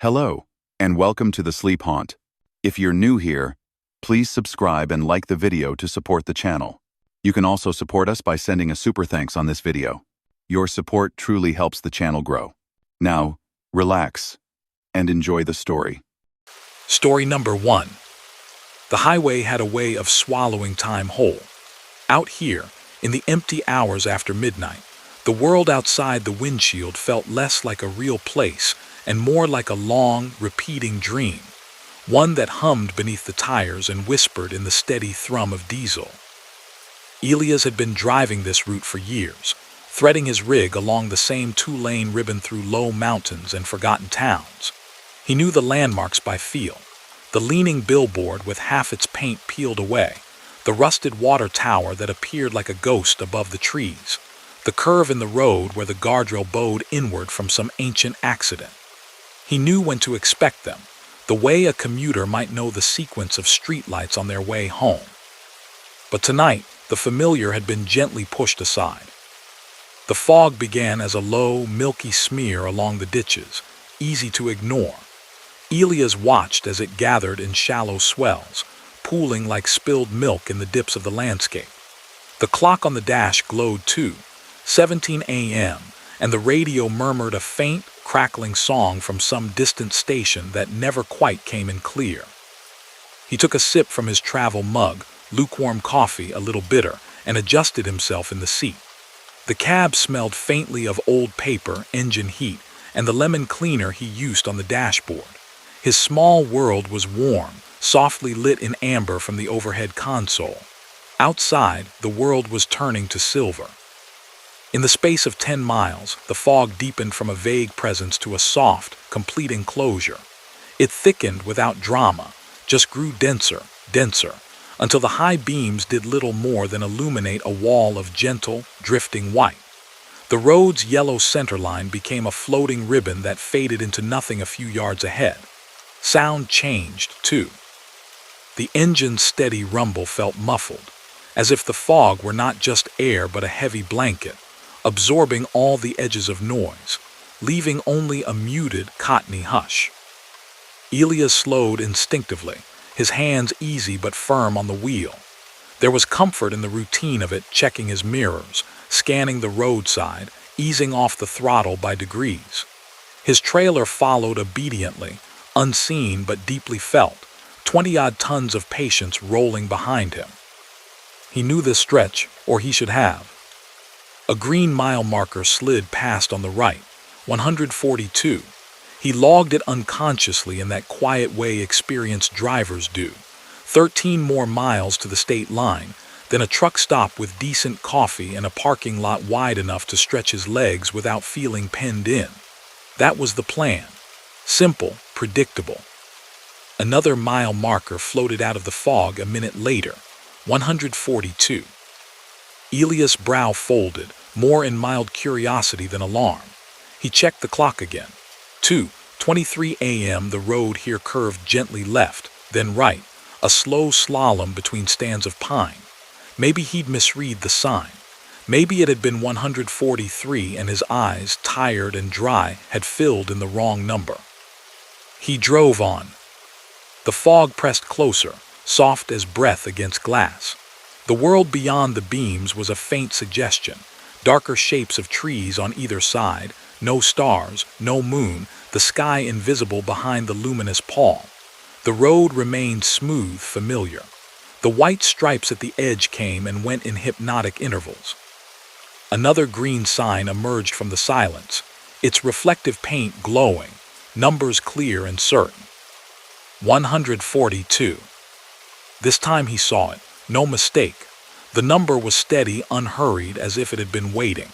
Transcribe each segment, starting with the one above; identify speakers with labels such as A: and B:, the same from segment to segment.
A: Hello, and welcome to the Sleep Haunt. If you're new here, please subscribe and like the video to support the channel. You can also support us by sending a super thanks on this video. Your support truly helps the channel grow. Now, relax and enjoy the story.
B: Story number 1. The highway had a way of swallowing time whole. Out here, in the empty hours after midnight, the world outside the windshield felt less like a real place and more like a long, repeating dream, one that hummed beneath the tires and whispered in the steady thrum of diesel. Elias had been driving this route for years, threading his rig along the same two-lane ribbon through low mountains and forgotten towns. He knew the landmarks by feel: the leaning billboard with half its paint peeled away, the rusted water tower that appeared like a ghost above the trees, the curve in the road where the guardrail bowed inward from some ancient accident. He knew when to expect them, the way a commuter might know the sequence of streetlights on their way home. But tonight, the familiar had been gently pushed aside. The fog began as a low, milky smear along the ditches, easy to ignore. Elias watched as it gathered in shallow swells, pooling like spilled milk in the dips of the landscape. The clock on the dash glowed too, 17 a.m., and the radio murmured a faint, crackling song from some distant station that never quite came in clear. He took a sip from his travel mug, lukewarm coffee a little bitter, and adjusted himself in the seat. The cab smelled faintly of old paper, engine heat, and the lemon cleaner he used on the dashboard. His small world was warm, softly lit in amber from the overhead console. Outside, the world was turning to silver. In the space of 10 miles, the fog deepened from a vague presence to a soft, complete enclosure. It thickened without drama, just grew denser, until the high beams did little more than illuminate a wall of gentle, drifting white. The road's yellow centerline became a floating ribbon that faded into nothing a few yards ahead. Sound changed, too. The engine's steady rumble felt muffled, as if the fog were not just air but a heavy blanket, absorbing all the edges of noise, leaving only a muted, cottony hush. Elias slowed instinctively, his hands easy but firm on the wheel. There was comfort in the routine of it, checking his mirrors, scanning the roadside, easing off the throttle by degrees. His trailer followed obediently, unseen but deeply felt, 20-odd tons of patience rolling behind him. He knew this stretch, or he should have. A green mile marker slid past on the right, 142. He logged it unconsciously in that quiet way experienced drivers do. 13 more miles to the state line, then a truck stop with decent coffee and a parking lot wide enough to stretch his legs without feeling penned in. That was the plan. Simple, predictable. Another mile marker floated out of the fog a minute later, 142. Elias' brow folded, more in mild curiosity than alarm. He checked the clock again. 2:23 a.m. The road here curved gently left, then right, a slow slalom between stands of pine. Maybe he'd misread the sign. Maybe it had been 143 and his eyes, tired and dry, had filled in the wrong number. He drove on. The fog pressed closer, soft as breath against glass. The world beyond the beams was a faint suggestion, darker shapes of trees on either side, no stars, no moon, the sky invisible behind the luminous pall. The road remained smooth, familiar. The white stripes at the edge came and went in hypnotic intervals. Another green sign emerged from the silence, its reflective paint glowing, numbers clear and certain. 142. This time he saw it, no mistake. The number was steady, unhurried, as if it had been waiting.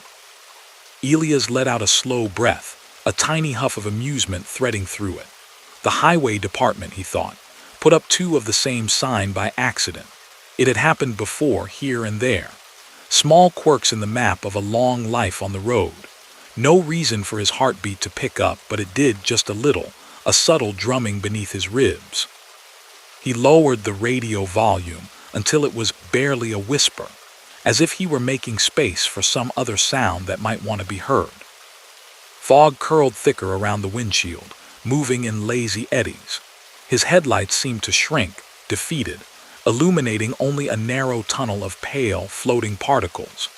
B: Elias let out a slow breath, a tiny huff of amusement threading through it. The highway department, he thought, put up 2 of the same sign by accident. It had happened before, here and there. Small quirks in the map of a long life on the road. No reason for his heartbeat to pick up, but it did just a little, a subtle drumming beneath his ribs. He lowered the radio volume until it was barely a whisper, as if he were making space for some other sound that might want to be heard. Fog curled thicker around the windshield, moving in lazy eddies. His headlights seemed to shrink, defeated, illuminating only a narrow tunnel of pale, floating particles.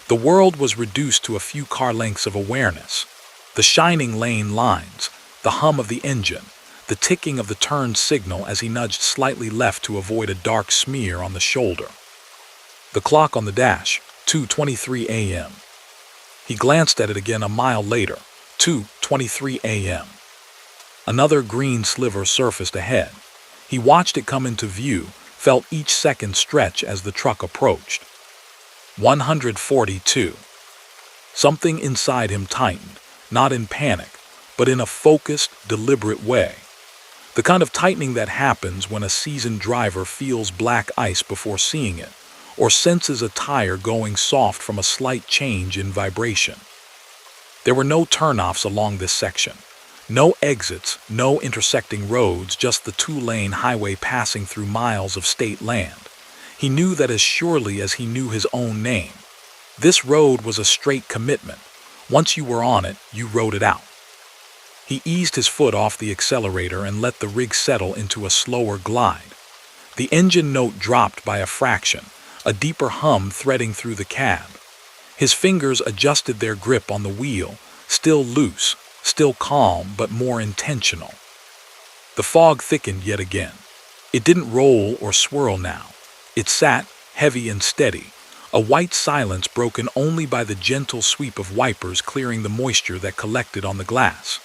B: The world was reduced to a few car lengths of awareness. The shining lane lines, the hum of the engine, the ticking of the turn signal as he nudged slightly left to avoid a dark smear on the shoulder. The clock on the dash, 2:23 a.m. He glanced at it again a mile later, 2:23 a.m. Another green sliver surfaced ahead. He watched it come into view, felt each second stretch as the truck approached. 142. Something inside him tightened, not in panic, but in a focused, deliberate way. The kind of tightening that happens when a seasoned driver feels black ice before seeing it, or senses a tire going soft from a slight change in vibration. There were no turnoffs along this section. No exits, no intersecting roads, just the two-lane highway passing through miles of state land. He knew that as surely as he knew his own name. This road was a straight commitment. Once you were on it, you rode it out. He eased his foot off the accelerator and let the rig settle into a slower glide. The engine note dropped by a fraction, a deeper hum threading through the cab. His fingers adjusted their grip on the wheel, still loose, still calm, but more intentional. The fog thickened yet again. It didn't roll or swirl now. It sat, heavy and steady, a white silence broken only by the gentle sweep of wipers clearing the moisture that collected on the glass.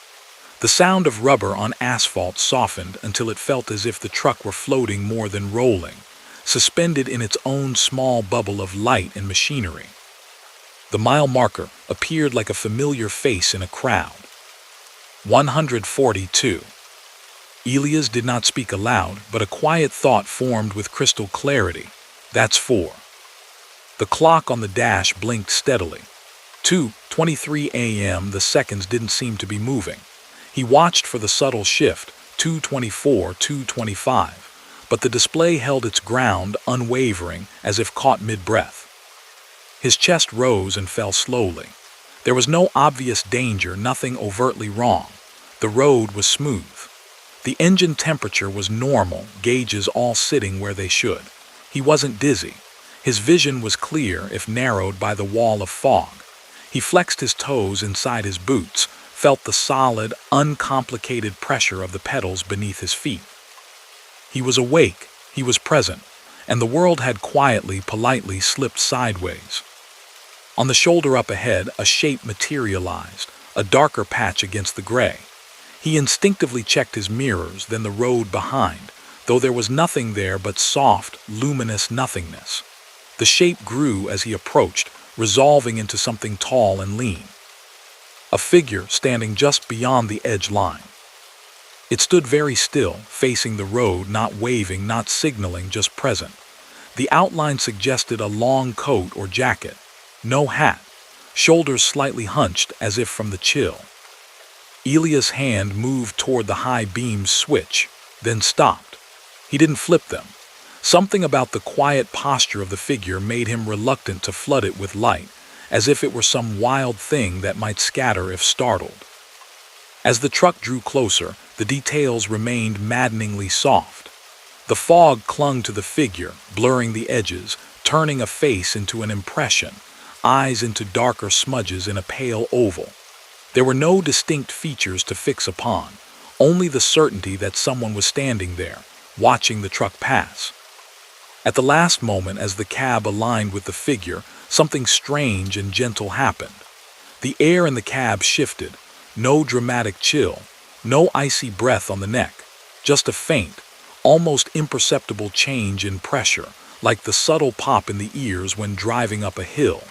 B: The sound of rubber on asphalt softened until it felt as if the truck were floating more than rolling, suspended in its own small bubble of light and machinery. The mile marker appeared like a familiar face in a crowd. 142. Elias did not speak aloud, but a quiet thought formed with crystal clarity. That's 4. The clock on the dash blinked steadily. 2:23 a.m. The seconds didn't seem to be moving. He watched for the subtle shift, 2:24, 2:25, but the display held its ground, unwavering, as if caught mid-breath. His chest rose and fell slowly. There was no obvious danger, nothing overtly wrong. The road was smooth. The engine temperature was normal, gauges all sitting where they should. He wasn't dizzy. His vision was clear, if narrowed by the wall of fog. He flexed his toes inside his boots, felt the solid, uncomplicated pressure of the pedals beneath his feet. He was awake, he was present, and the world had quietly, politely slipped sideways. On the shoulder up ahead, a shape materialized, a darker patch against the gray. He instinctively checked his mirrors, then the road behind, though there was nothing there but soft, luminous nothingness. The shape grew as he approached, resolving into something tall and lean. A figure standing just beyond the edge line. It stood very still, facing the road, not waving, not signaling, just present. The outline suggested a long coat or jacket. No hat, shoulders slightly hunched as if from the chill. Elias' hand moved toward the high beam's switch, then stopped. He didn't flip them. Something about the quiet posture of the figure made him reluctant to flood it with light, as if it were some wild thing that might scatter if startled. As the truck drew closer, the details remained maddeningly soft. The fog clung to the figure, blurring the edges, turning a face into an impression, eyes into darker smudges in a pale oval. There were no distinct features to fix upon, only the certainty that someone was standing there, watching the truck pass. At the last moment, as the cab aligned with the figure, something strange and gentle happened. The air in the cab shifted, no dramatic chill, no icy breath on the neck, just a faint, almost imperceptible change in pressure, like the subtle pop in the ears when driving up a hill.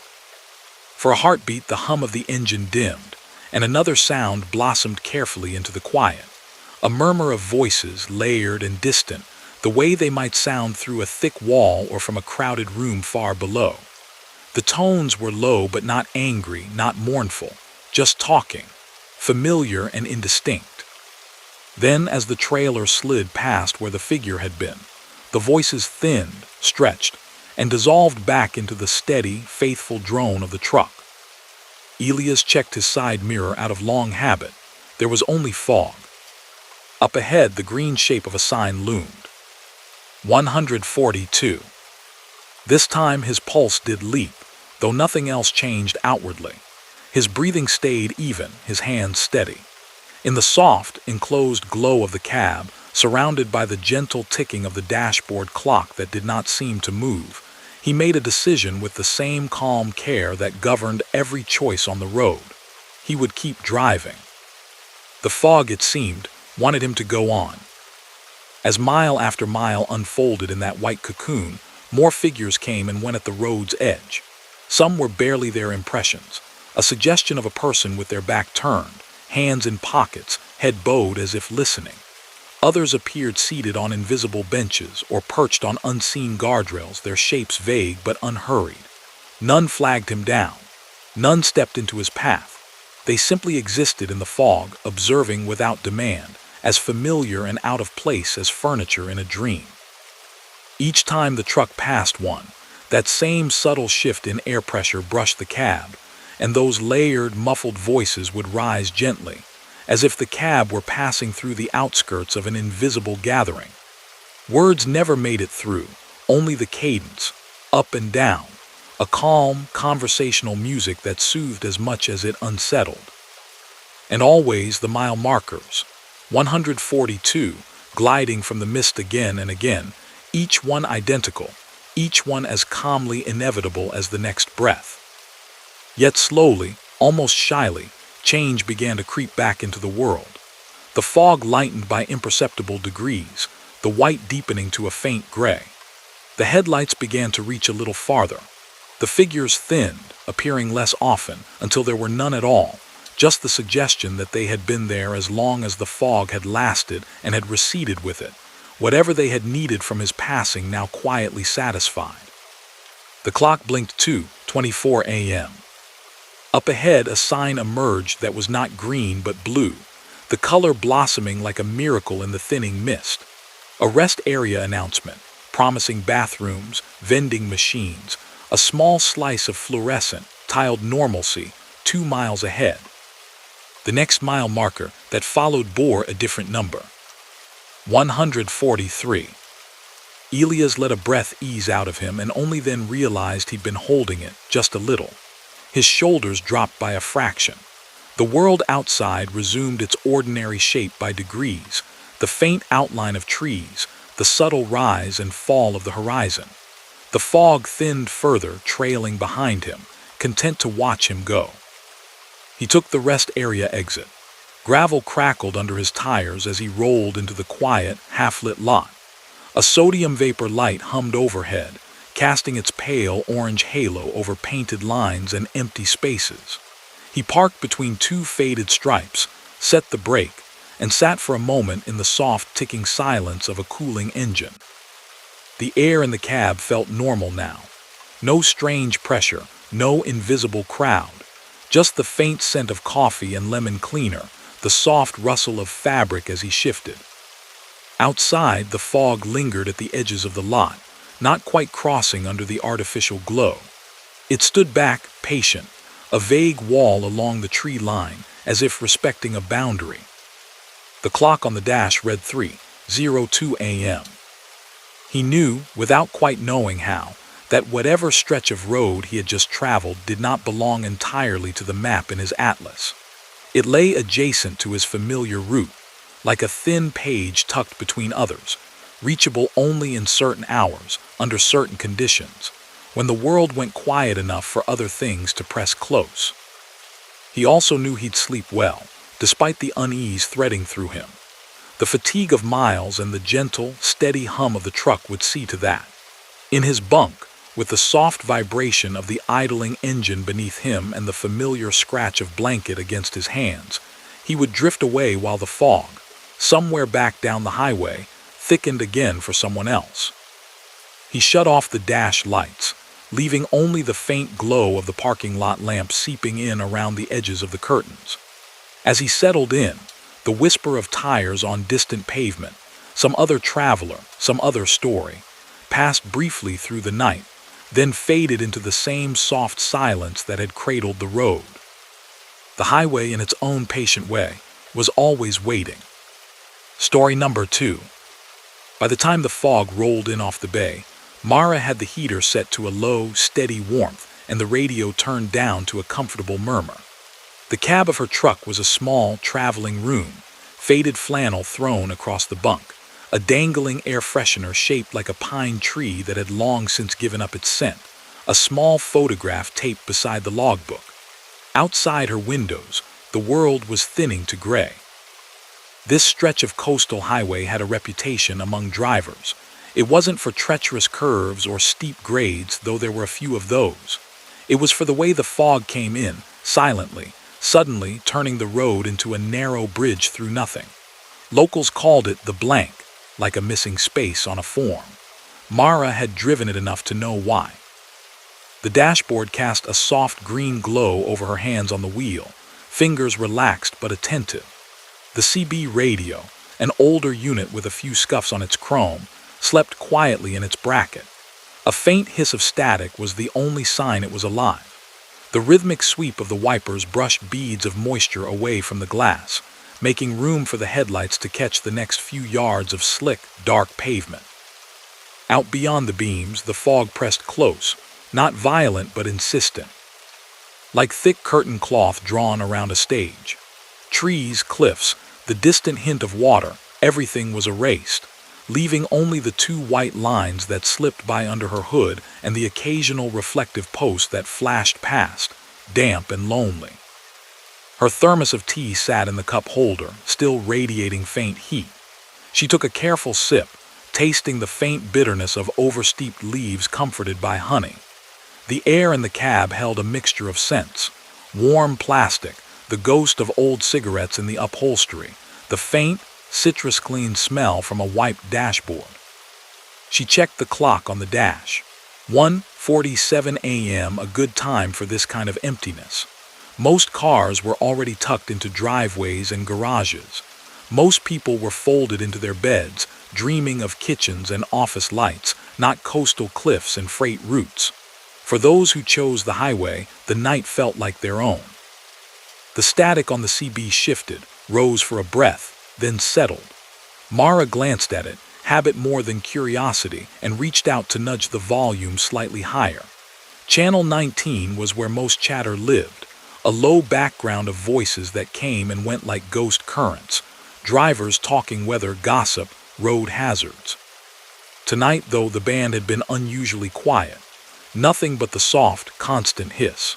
B: For a heartbeat, the hum of the engine dimmed, and another sound blossomed carefully into the quiet. A murmur of voices, layered and distant, the way they might sound through a thick wall or from a crowded room far below. The tones were low but not angry, not mournful, just talking, familiar and indistinct. Then, as the trailer slid past where the figure had been, the voices thinned, stretched, and dissolved back into the steady, faithful drone of the truck. Elias checked his side mirror out of long habit. There was only fog. Up ahead, the green shape of a sign loomed. 142. This time his pulse did leap, though nothing else changed outwardly. His breathing stayed even, his hands steady. In the soft, enclosed glow of the cab, surrounded by the gentle ticking of the dashboard clock that did not seem to move, he made a decision with the same calm care that governed every choice on the road. He would keep driving. The fog, it seemed, wanted him to go on. As mile after mile unfolded in that white cocoon, more figures came and went at the road's edge. Some were barely their impressions, a suggestion of a person with their back turned, hands in pockets, head bowed as if listening. Others appeared seated on invisible benches or perched on unseen guardrails, their shapes vague but unhurried. None flagged him down. None stepped into his path. They simply existed in the fog, observing without demand, as familiar and out of place as furniture in a dream. Each time the truck passed one, that same subtle shift in air pressure brushed the cab, and those layered, muffled voices would rise gently, as if the cab were passing through the outskirts of an invisible gathering. Words never made it through, only the cadence, up and down, a calm, conversational music that soothed as much as it unsettled. And always the mile markers, 142, gliding from the mist again and again, each one identical, each one as calmly inevitable as the next breath. Yet slowly, almost shyly, change began to creep back into the world. The fog lightened by imperceptible degrees, the white deepening to a faint gray. The headlights began to reach a little farther. The figures thinned, appearing less often, until there were none at all, just the suggestion that they had been there as long as the fog had lasted and had receded with it, whatever they had needed from his passing now quietly satisfied. The clock blinked 2:24 a.m. Up ahead, a sign emerged that was not green but blue, the color blossoming like a miracle in the thinning mist. A rest area announcement, promising bathrooms, vending machines, a small slice of fluorescent, tiled normalcy 2 miles ahead. The next mile marker that followed bore a different number. 143. Elias let a breath ease out of him and only then realized he'd been holding it just a little. His shoulders dropped by a fraction. The world outside resumed its ordinary shape by degrees, the faint outline of trees, the subtle rise and fall of the horizon. The fog thinned further, trailing behind him, content to watch him go. He took the rest area exit. Gravel crackled under his tires as he rolled into the quiet, half-lit lot. A sodium vapor light hummed overhead, casting its pale orange halo over painted lines and empty spaces. He parked between 2 faded stripes, set the brake, and sat for a moment in the soft ticking silence of a cooling engine. The air in the cab felt normal now. No strange pressure, no invisible crowd, just the faint scent of coffee and lemon cleaner, the soft rustle of fabric as he shifted. Outside, the fog lingered at the edges of the lot, not quite crossing under the artificial glow. It stood back, patient, a vague wall along the tree line, as if respecting a boundary. The clock on the dash read 3:02 a.m. He knew, without quite knowing how, that whatever stretch of road he had just traveled did not belong entirely to the map in his atlas. It lay adjacent to his familiar route, like a thin page tucked between others, reachable only in certain hours, under certain conditions, when the world went quiet enough for other things to press close. He also knew he'd sleep well, despite the unease threading through him. The fatigue of miles and the gentle, steady hum of the truck would see to that. In his bunk, with the soft vibration of the idling engine beneath him and the familiar scratch of blanket against his hands, he would drift away while the fog, somewhere back down the highway, thickened again for someone else. He shut off the dash lights, leaving only the faint glow of the parking lot lamp seeping in around the edges of the curtains. As he settled in, the whisper of tires on distant pavement, some other traveler, some other story, passed briefly through the night, then faded into the same soft silence that had cradled the road. The highway, in its own patient way, was always waiting. Story number 2. By the time the fog rolled in off the bay, Mara had the heater set to a low, steady warmth and the radio turned down to a comfortable murmur. The cab of her truck was a small, traveling room, faded flannel thrown across the bunk, a dangling air freshener shaped like a pine tree that had long since given up its scent, a small photograph taped beside the logbook. Outside her windows, the world was thinning to gray. This stretch of coastal highway had a reputation among drivers. It wasn't for treacherous curves or steep grades, though there were a few of those. It was for the way the fog came in, silently, suddenly turning the road into a narrow bridge through nothing. Locals called it the blank, like a missing space on a form. Mara had driven it enough to know why. The dashboard cast a soft green glow over her hands on the wheel, fingers relaxed but attentive. The CB radio, an older unit with a few scuffs on its chrome, slept quietly in its bracket. A faint hiss of static was the only sign it was alive. The rhythmic sweep of the wipers brushed beads of moisture away from the glass, making room for the headlights to catch the next few yards of slick, dark pavement. Out beyond the beams, the fog pressed close, not violent but insistent. Like thick curtain cloth drawn around a stage. Trees, cliffs, the distant hint of water, everything was erased, leaving only the two white lines that slipped by under her hood and the occasional reflective post that flashed past, damp and lonely. Her thermos of tea sat in the cup holder, still radiating faint heat. She took a careful sip, tasting the faint bitterness of oversteeped leaves comforted by honey. The air in the cab held a mixture of scents: warm plastic, the ghost of old cigarettes in the upholstery, the faint, citrus-clean smell from a wiped dashboard. She checked the clock on the dash. 1:47 a.m., a good time for this kind of emptiness. Most cars were already tucked into driveways and garages. Most people were folded into their beds, dreaming of kitchens and office lights, not coastal cliffs and freight routes. For those who chose the highway, the night felt like their own. The static on the CB shifted, rose for a breath, then settled. Mara glanced at it, habit more than curiosity, and reached out to nudge the volume slightly higher. Channel 19 was where most chatter lived, a low background of voices that came and went like ghost currents, drivers talking weather gossip, road hazards. Tonight, though, the band had been unusually quiet, nothing but the soft, constant hiss.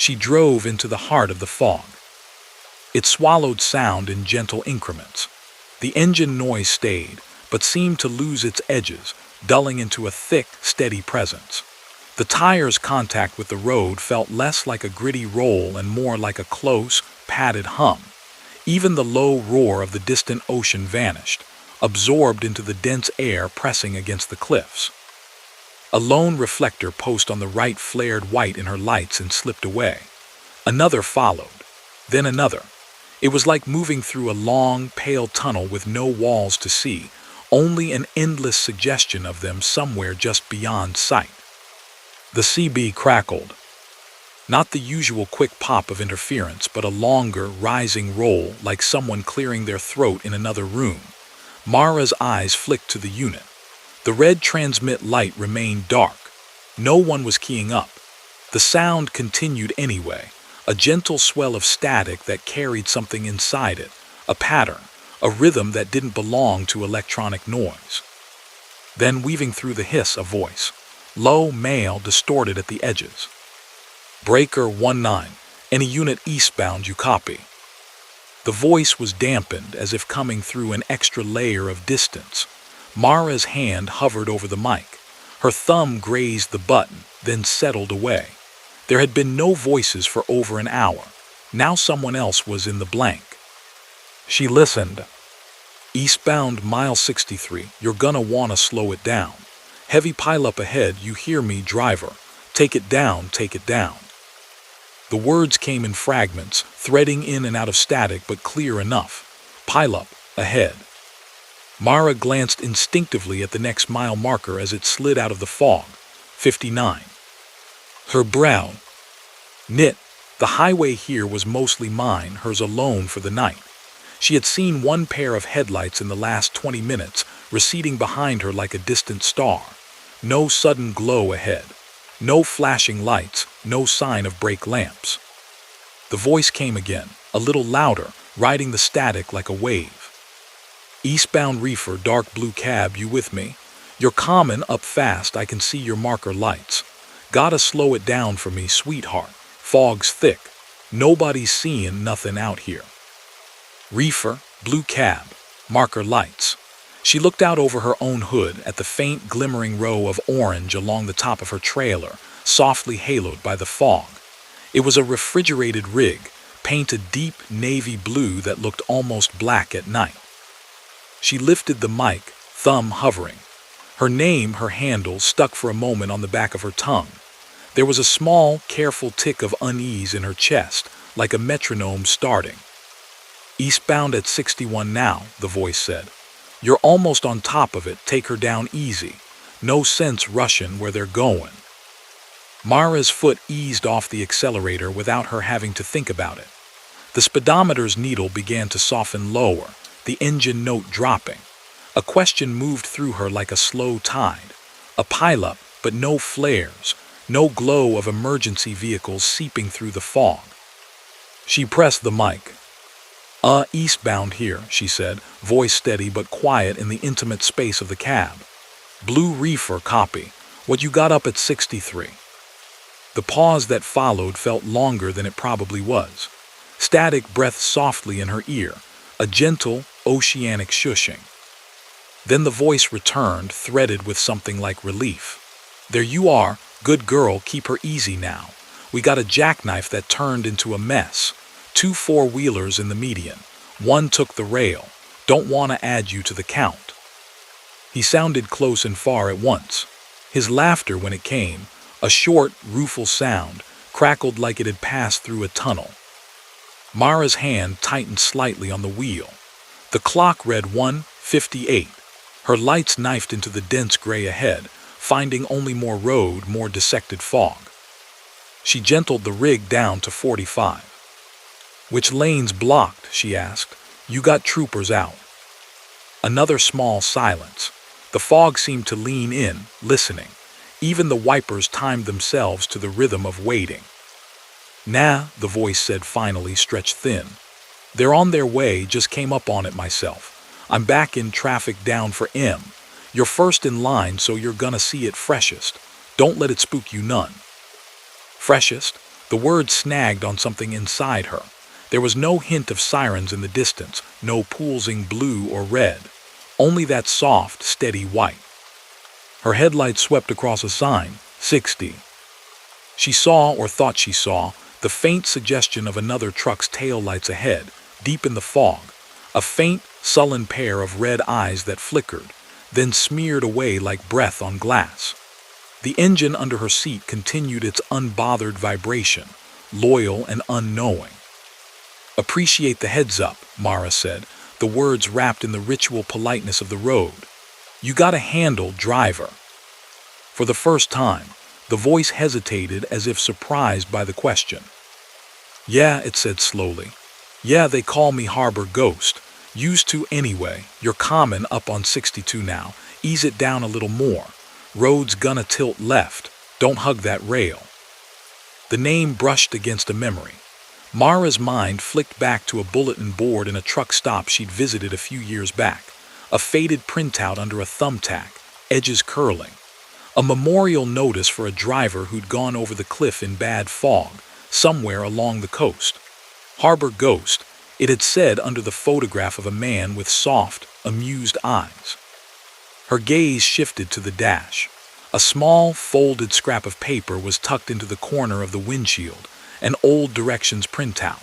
B: She drove into the heart of the fog. It swallowed sound in gentle increments. The engine noise stayed, but seemed to lose its edges, dulling into a thick, steady presence. The tires' contact with the road felt less like a gritty roll and more like a close, padded hum. Even the low roar of the distant ocean vanished, absorbed into the dense air pressing against the cliffs. A lone reflector post on the right flared white in her lights and slipped away. Another followed, then another. It was like moving through a long, pale tunnel with no walls to see, only an endless suggestion of them somewhere just beyond sight. The CB crackled. Not the usual quick pop of interference, but a longer, rising roll like someone clearing their throat in another room. Mara's eyes flicked to the unit. The red transmit light remained dark. No one was keying up. The sound continued anyway, a gentle swell of static that carried something inside it, a pattern, a rhythm that didn't belong to electronic noise. Then, weaving through the hiss, a voice, low, male, distorted at the edges. Breaker 19, any unit eastbound, you copy. The voice was dampened, as if coming through an extra layer of distance. Mara's hand hovered over the mic. Her thumb grazed the button, then settled away. There had been no voices for over an hour. Now someone else was in the blank. She listened. Eastbound, mile 63, you're gonna wanna slow it down. Heavy pileup ahead, you hear me, driver. Take it down, take it down. The words came in fragments, threading in and out of static, but clear enough. Pileup, ahead. Mara glanced instinctively at the next mile marker as it slid out of the fog. 59. Her brow knit. The highway here was mostly mine, hers alone for the night. She had seen one pair of headlights in the last 20 minutes, receding behind her like a distant star. No sudden glow ahead. No flashing lights, no sign of brake lamps. The voice came again, a little louder, riding the static like a wave. "Eastbound reefer, dark blue cab, you with me? You're common up fast, I can see your marker lights. Gotta slow it down for me, sweetheart. Fog's thick. Nobody's seeing nothing out here." Reefer, blue cab, marker lights. She looked out over her own hood at the faint glimmering row of orange along the top of her trailer, softly haloed by the fog. It was a refrigerated rig, painted deep navy blue that looked almost black at night. She lifted the mic, thumb hovering. Her name, her handle, stuck for a moment on the back of her tongue. There was a small, careful tick of unease in her chest, like a metronome starting. "Eastbound at 61 now," the voice said. "You're almost on top of it, take her down easy. No sense rushing where they're going." Mara's foot eased off the accelerator without her having to think about it. The speedometer's needle began to soften lower, the engine note dropping. A question moved through her like a slow tide. A pileup, but no flares, no glow of emergency vehicles seeping through the fog. She pressed the mic. Eastbound here," she said, voice steady but quiet in the intimate space of the cab. "Blue reefer, copy. What you got up at 63? The pause that followed felt longer than it probably was. Static breathed softly in her ear, a gentle, oceanic shushing. Then the voice returned, threaded with something like relief. "There you are. Good girl, keep her easy now. We got a jackknife that turned into a mess. 2 four-wheelers in the median. One took the rail. Don't want to add you to the count." He sounded close and far at once. His laughter, when it came, a short, rueful sound, crackled like it had passed through a tunnel. Mara's hand tightened slightly on the wheel. The clock read 1:58. Her lights knifed into the dense gray ahead, finding only more road, more dissected fog. She gentled the rig down to 45. "Which lane's blocked?" she asked. "You got troopers out." Another small silence. The fog seemed to lean in, listening. Even the wipers timed themselves to the rhythm of waiting. "Nah," the voice said finally, stretched thin. "They're on their way, just came up on it myself. I'm back in traffic down for M. You're first in line, so you're gonna see it freshest. Don't let it spook you none." Freshest? The word snagged on something inside her. There was no hint of sirens in the distance, no poolsing blue or red. Only that soft, steady white. Her headlights swept across a sign, 60. She saw, or thought she saw, the faint suggestion of another truck's taillights ahead, deep in the fog. A faint, sullen pair of red eyes that flickered, then smeared away like breath on glass. The engine under her seat continued its unbothered vibration, loyal and unknowing. "Appreciate the heads up," Mara said, the words wrapped in the ritual politeness of the road. "You got a handle, driver." For the first time, the voice hesitated as if surprised by the question. "Yeah," it said slowly. "Yeah, they call me Harbor Ghost. Used to anyway. You're common up on 62 now. Ease it down a little more. Road's gonna tilt left. Don't hug that rail." The name brushed against a memory. Mara's mind flicked back to a bulletin board in a truck stop she'd visited a few years back. A faded printout under a thumbtack, edges curling. A memorial notice for a driver who'd gone over the cliff in bad fog, somewhere along the coast. Harbor Ghost, it had said under the photograph of a man with soft, amused eyes. Her gaze shifted to the dash. A small, folded scrap of paper was tucked into the corner of the windshield, an old directions printout.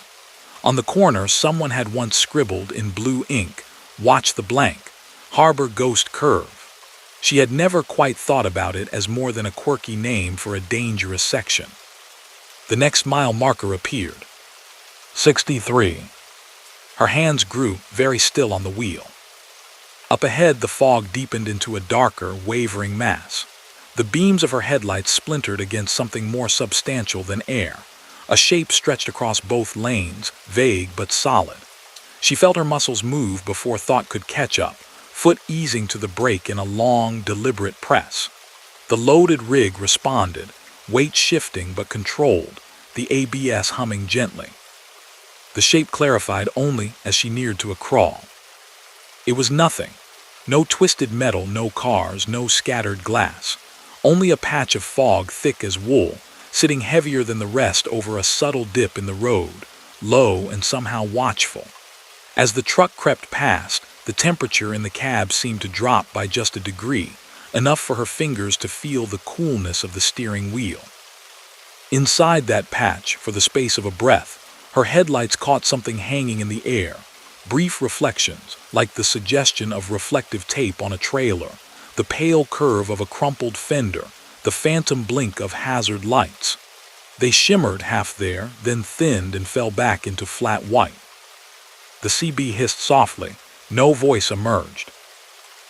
B: On the corner, someone had once scribbled in blue ink, "Watch the blank, Harbor Ghost Curve." She had never quite thought about it as more than a quirky name for a dangerous section. The next mile marker appeared. 63. Her hands grew, very still on the wheel. Up ahead, the fog deepened into a darker, wavering mass. The beams of her headlights splintered against something more substantial than air. A shape stretched across both lanes, vague but solid. She felt her muscles move before thought could catch up, foot easing to the brake in a long, deliberate press. The loaded rig responded, weight shifting but controlled, the ABS humming gently. The shape clarified only as she neared to a crawl. It was nothing. No twisted metal, no cars, no scattered glass. Only a patch of fog thick as wool, sitting heavier than the rest over a subtle dip in the road, low and somehow watchful. As the truck crept past, the temperature in the cab seemed to drop by just a degree, enough for her fingers to feel the coolness of the steering wheel. Inside that patch, for the space of a breath, her headlights caught something hanging in the air, brief reflections, like the suggestion of reflective tape on a trailer, the pale curve of a crumpled fender, the phantom blink of hazard lights. They shimmered half there, then thinned and fell back into flat white. The CB hissed softly. No voice emerged.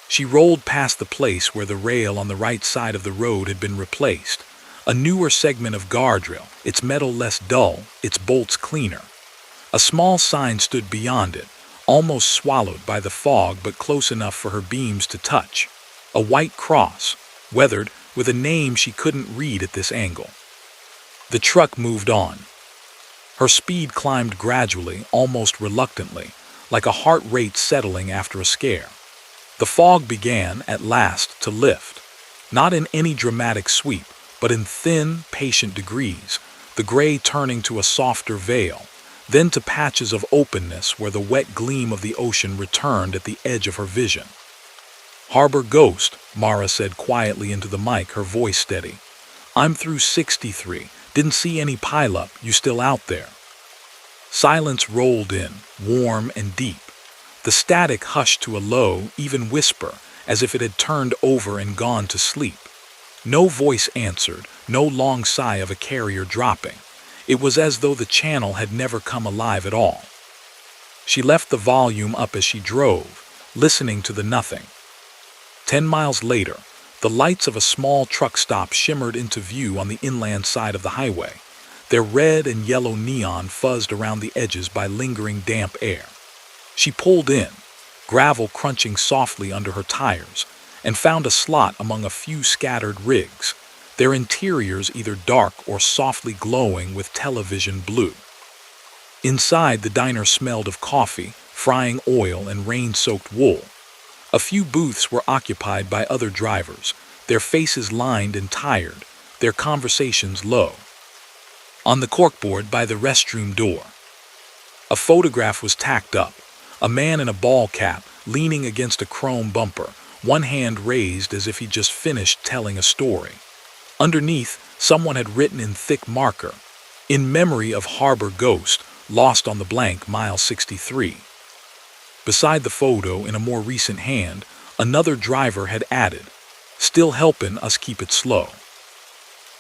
B: She rolled past the place where the rail on the right side of the road had been replaced, a newer segment of guardrail, its metal less dull, its bolts cleaner. A small sign stood beyond it, almost swallowed by the fog but close enough for her beams to touch. A white cross, weathered, with a name she couldn't read at this angle. The truck moved on. Her speed climbed gradually, almost reluctantly, like a heart rate settling after a scare. The fog began, at last, to lift. Not in any dramatic sweep, but in thin, patient degrees, the gray turning to a softer veil, then to patches of openness where the wet gleam of the ocean returned at the edge of her vision. "Harbor ghost," Mara said quietly into the mic, her voice steady. "I'm through 63. Didn't see any pileup. You still out there?" Silence rolled in, warm and deep. The static hushed to a low, even whisper, as if it had turned over and gone to sleep. No voice answered, no long sigh of a carrier dropping. It was as though the channel had never come alive at all. She left the volume up as she drove, listening to the nothing. 10 miles later, the lights of a small truck stop shimmered into view on the inland side of the highway. Their red and yellow neon fuzzed around the edges by lingering damp air. She pulled in, gravel crunching softly under her tires, and found a slot among a few scattered rigs, their interiors either dark or softly glowing with television blue. Inside, the diner smelled of coffee, frying oil, and rain-soaked wool. A few booths were occupied by other drivers, their faces lined and tired, their conversations low. On the corkboard by the restroom door, a photograph was tacked up, a man in a ball cap leaning against a chrome bumper, one hand raised as if he'd just finished telling a story. Underneath, someone had written in thick marker, "In memory of Harbor Ghost, lost on the blank mile 63. Beside the photo, in a more recent hand, another driver had added, "Still helpin' us keep it slow."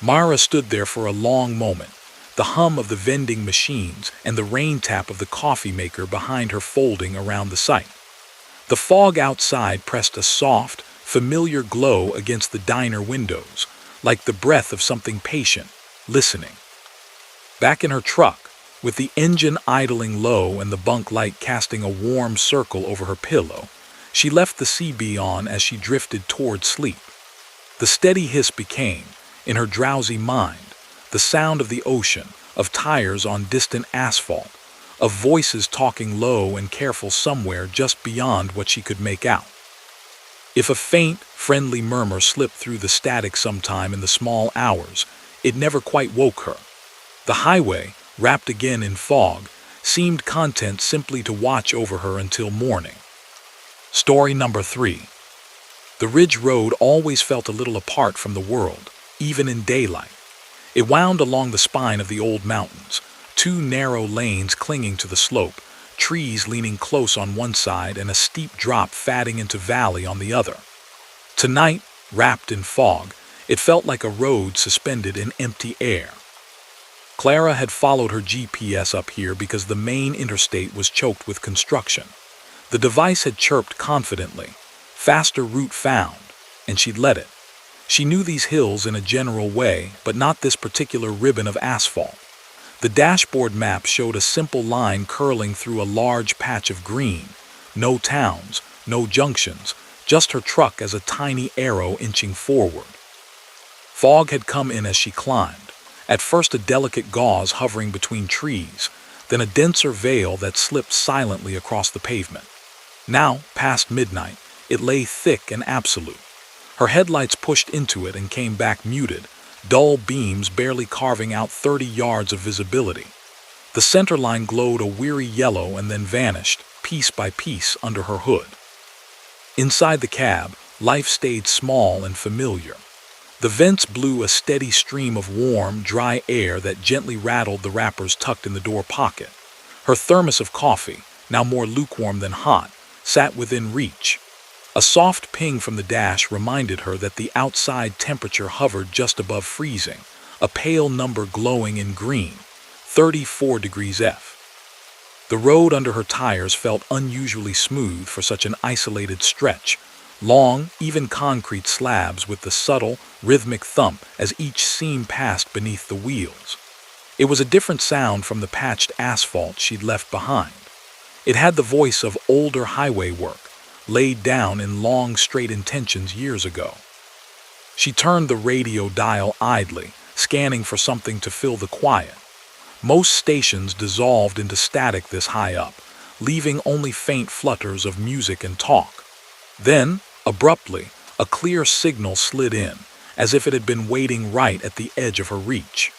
B: Mara stood there for a long moment, the hum of the vending machines and the rain tap of the coffee maker behind her folding around the site. The fog outside pressed a soft, familiar glow against the diner windows, like the breath of something patient, listening. Back in her truck, with the engine idling low and the bunk light casting a warm circle over her pillow, she left the CB on as she drifted toward sleep. The steady hiss became, in her drowsy mind, the sound of the ocean, of tires on distant asphalt, of voices talking low and careful somewhere just beyond what she could make out. If a faint, friendly murmur slipped through the static sometime in the small hours, it never quite woke her. The highway, wrapped again in fog, seemed content simply to watch over her until morning. Story number 3. The Ridge Road always felt a little apart from the world, even in daylight. It wound along the spine of the old mountains, two narrow lanes clinging to the slope, trees leaning close on one side and a steep drop fatting into valley on the other. Tonight, wrapped in fog, it felt like a road suspended in empty air. Clara had followed her GPS up here because the main interstate was choked with construction. The device had chirped confidently, "Faster route found," and she'd let it. She knew these hills in a general way, but not this particular ribbon of asphalt. The dashboard map showed a simple line curling through a large patch of green. No towns, no junctions, just her truck as a tiny arrow inching forward. Fog had come in as she climbed, at first a delicate gauze hovering between trees, then a denser veil that slipped silently across the pavement. Now, past midnight, it lay thick and absolute. Her headlights pushed into it and came back muted, dull beams barely carving out 30 yards of visibility. The center line glowed a weary yellow and then vanished, piece by piece, under her hood. Inside the cab, life stayed small and familiar. The vents blew a steady stream of warm, dry air that gently rattled the wrappers tucked in the door pocket. Her thermos of coffee, now more lukewarm than hot, sat within reach. A soft ping from the dash reminded her that the outside temperature hovered just above freezing, a pale number glowing in green, 34 degrees F. The road under her tires felt unusually smooth for such an isolated stretch, long, even concrete slabs with the subtle, rhythmic thump as each seam passed beneath the wheels. It was a different sound from the patched asphalt she'd left behind. It had the voice of older highway work, laid down in long, straight intentions years ago. She turned the radio dial idly, scanning for something to fill the quiet. Most stations dissolved into static this high up, leaving only faint flutters of music and talk. Then, abruptly, a clear signal slid in, as if it had been waiting right at the edge of her reach.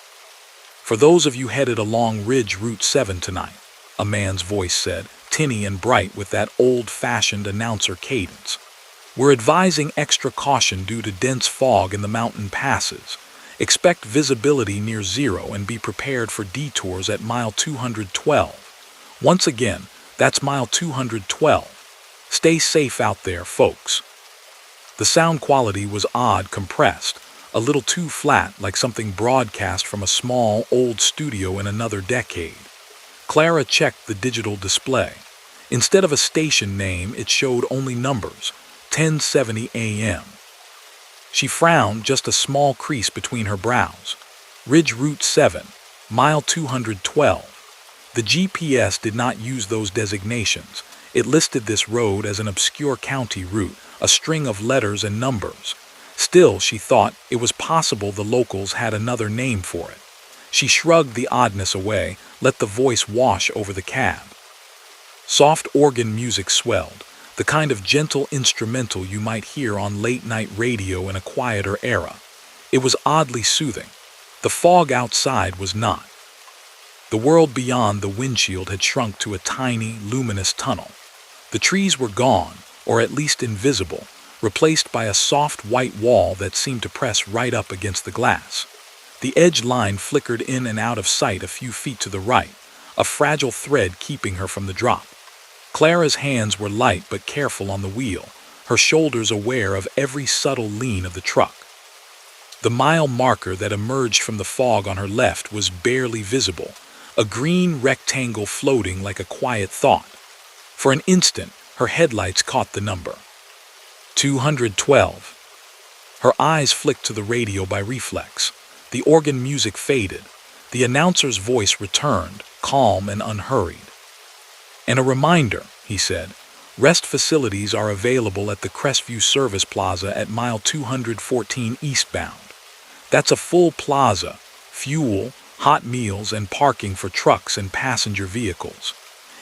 B: "For those of you headed along Ridge Route 7 tonight," a man's voice said, tinny and bright with that old-fashioned announcer cadence. "We're advising extra caution due to dense fog in the mountain passes. Expect visibility near zero and be prepared for detours at mile 212. Once again, that's mile 212. Stay safe out there, folks." The sound quality was odd, compressed, a little too flat, like something broadcast from a small, old studio in another decade. Clara checked the digital display. Instead of a station name, it showed only numbers, 10:70 a.m. She frowned, just a small crease between her brows. Ridge Route 7, mile 212. The GPS did not use those designations. It listed this road as an obscure county route, a string of letters and numbers. Still, she thought, it was possible the locals had another name for it. She shrugged the oddness away, let the voice wash over the cab. Soft organ music swelled, the kind of gentle instrumental you might hear on late-night radio in a quieter era. It was oddly soothing. The fog outside was not. The world beyond the windshield had shrunk to a tiny, luminous tunnel. The trees were gone, or at least invisible, replaced by a soft white wall that seemed to press right up against the glass. The edge line flickered in and out of sight a few feet to the right, a fragile thread keeping her from the drop. Clara's hands were light but careful on the wheel, her shoulders aware of every subtle lean of the truck. The mile marker that emerged from the fog on her left was barely visible, a green rectangle floating like a quiet thought. For an instant, her headlights caught the number. 212. Her eyes flicked to the radio by reflex. The organ music faded. The announcer's voice returned, calm and unhurried. "And a reminder," he said, "rest facilities are available at the Crestview Service Plaza at mile 214 eastbound. That's a full plaza, fuel, hot meals, and parking for trucks and passenger vehicles.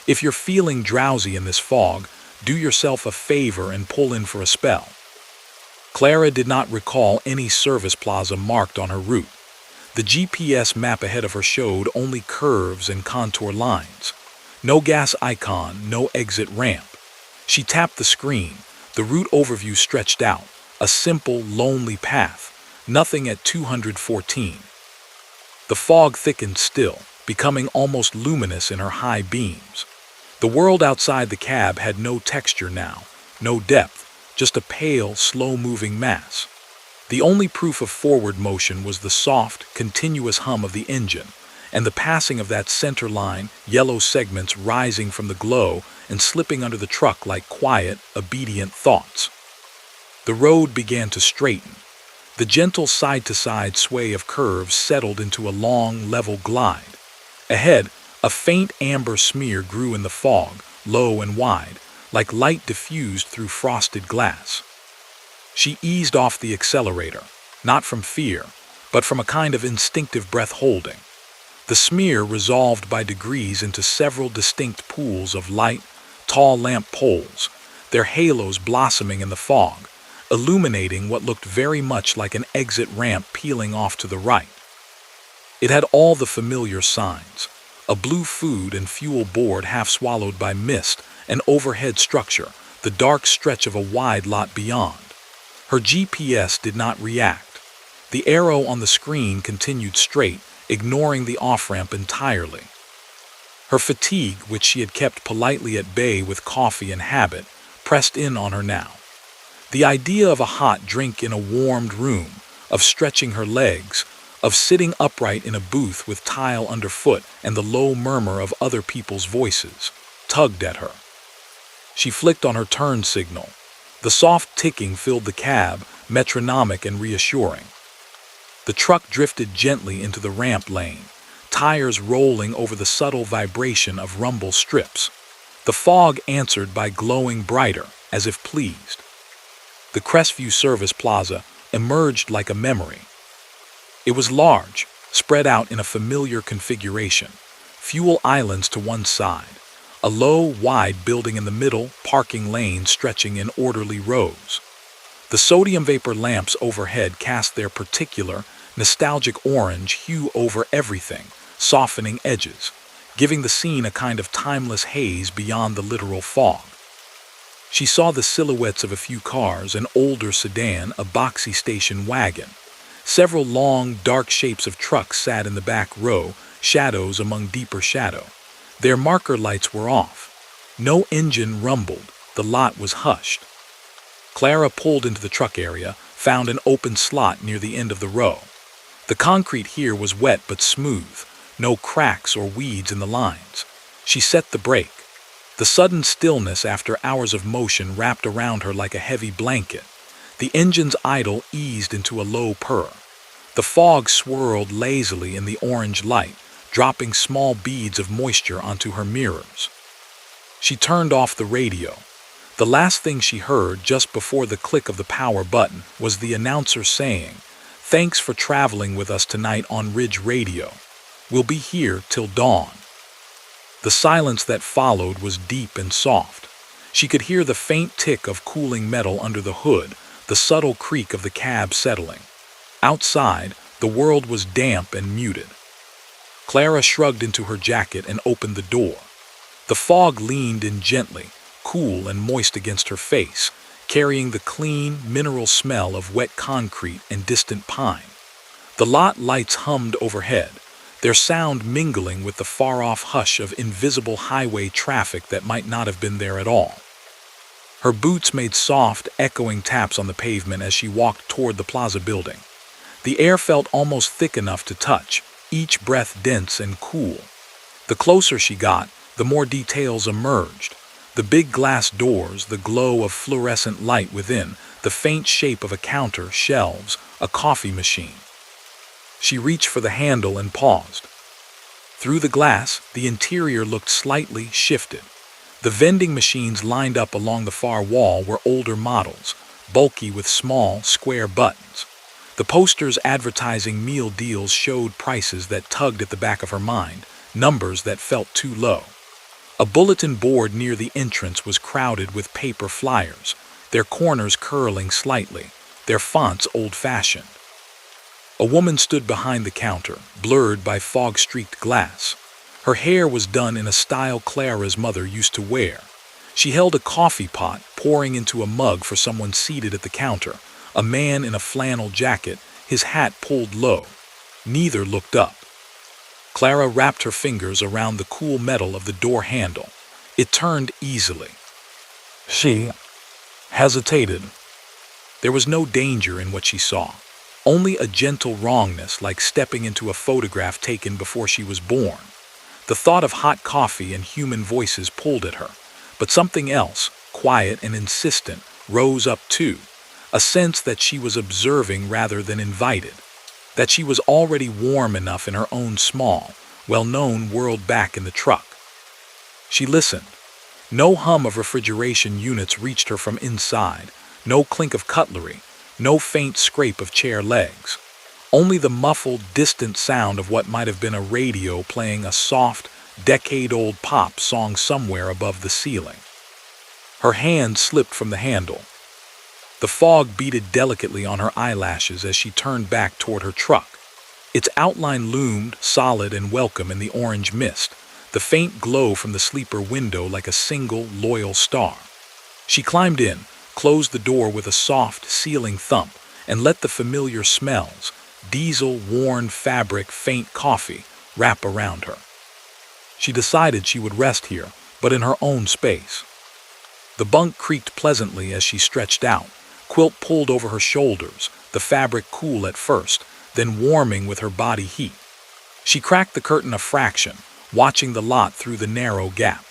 B: If you're feeling drowsy in this fog, do yourself a favor and pull in for a spell." Clara did not recall any service plaza marked on her route. The GPS map ahead of her showed only curves and contour lines. No gas icon, no exit ramp. She tapped the screen. The route overview stretched out, a simple, lonely path, nothing at 214. The fog thickened still, becoming almost luminous in her high beams. The world outside the cab had no texture now, no depth, just a pale, slow-moving mass. The only proof of forward motion was the soft, continuous hum of the engine, and the passing of that center line, yellow segments rising from the glow and slipping under the truck like quiet, obedient thoughts. The road began to straighten. The gentle side-to-side sway of curves settled into a long, level glide. Ahead, a faint amber smear grew in the fog, low and wide, like light diffused through frosted glass. She eased off the accelerator, not from fear, but from a kind of instinctive breath-holding. The smear resolved by degrees into several distinct pools of light, tall lamp poles, their halos blossoming in the fog, illuminating what looked very much like an exit ramp peeling off to the right. It had all the familiar signs: a blue food and fuel board half swallowed by mist, an overhead structure, the dark stretch of a wide lot beyond. Her GPS did not react. The arrow on the screen continued straight, ignoring the off-ramp entirely. Her fatigue, which she had kept politely at bay with coffee and habit, pressed in on her now. The idea of a hot drink in a warmed room, of stretching her legs, of sitting upright in a booth with tile underfoot and the low murmur of other people's voices, tugged at her. She flicked on her turn signal. The soft ticking filled the cab, metronomic and reassuring. The truck drifted gently into the ramp lane, tires rolling over the subtle vibration of rumble strips. The fog answered by glowing brighter, as if pleased. The Crestview Service Plaza emerged like a memory. It was large, spread out in a familiar configuration, fuel islands to one side, a low, wide building in the middle, parking lanes stretching in orderly rows. The sodium vapor lamps overhead cast their particular, nostalgic orange hue over everything, softening edges, giving the scene a kind of timeless haze beyond the literal fog. She saw the silhouettes of a few cars, an older sedan, a boxy station wagon. Several long, dark shapes of trucks sat in the back row, shadows among deeper shadow. Their marker lights were off. No engine rumbled. The lot was hushed. Clara pulled into the truck area, found an open slot near the end of the row. The concrete here was wet but smooth, no cracks or weeds in the lines. She set the brake. The sudden stillness after hours of motion wrapped around her like a heavy blanket. The engine's idle eased into a low purr. The fog swirled lazily in the orange light, dropping small beads of moisture onto her mirrors. She turned off the radio. The last thing she heard just before the click of the power button was the announcer saying, "Thanks for traveling with us tonight on Ridge Radio. We'll be here till dawn." The silence that followed was deep and soft. She could hear the faint tick of cooling metal under the hood, the subtle creak of the cab settling. Outside, the world was damp and muted. Clara shrugged into her jacket and opened the door. The fog leaned in gently, cool and moist against her face, carrying the clean, mineral smell of wet concrete and distant pine. The lot lights hummed overhead, their sound mingling with the far-off hush of invisible highway traffic that might not have been there at all. Her boots made soft, echoing taps on the pavement as she walked toward the plaza building. The air felt almost thick enough to touch, each breath dense and cool. The closer she got, the more details emerged. The big glass doors, the glow of fluorescent light within, the faint shape of a counter, shelves, a coffee machine. She reached for the handle and paused. Through the glass, the interior looked slightly shifted. The vending machines lined up along the far wall were older models, bulky with small, square buttons. The posters advertising meal deals showed prices that tugged at the back of her mind, numbers that felt too low. A bulletin board near the entrance was crowded with paper flyers, their corners curling slightly, their fonts old-fashioned. A woman stood behind the counter, blurred by fog-streaked glass. Her hair was done in a style Clara's mother used to wear. She held a coffee pot, pouring into a mug for someone seated at the counter, a man in a flannel jacket, his hat pulled low. Neither looked up. Clara wrapped her fingers around the cool metal of the door handle. It turned easily. She hesitated. There was no danger in what she saw, only a gentle wrongness like stepping into a photograph taken before she was born. The thought of hot coffee and human voices pulled at her, but something else, quiet and insistent, rose up too, a sense that she was observing rather than invited, that she was already warm enough in her own small, well-known, whirled back in the truck. She listened. No hum of refrigeration units reached her from inside, no clink of cutlery, no faint scrape of chair legs. Only the muffled, distant sound of what might have been a radio playing a soft, decade-old pop song somewhere above the ceiling. Her hand slipped from the handle. The fog beaded delicately on her eyelashes as she turned back toward her truck. Its outline loomed, solid and welcome in the orange mist, the faint glow from the sleeper window like a single, loyal star. She climbed in, closed the door with a soft, sealing thump, and let the familiar smells, diesel, worn fabric, faint coffee, wrap around her. She decided she would rest here, but in her own space. The bunk creaked pleasantly as she stretched out, quilt pulled over her shoulders, the fabric cool at first, then warming with her body heat. She cracked the curtain a fraction, watching the lot through the narrow gap.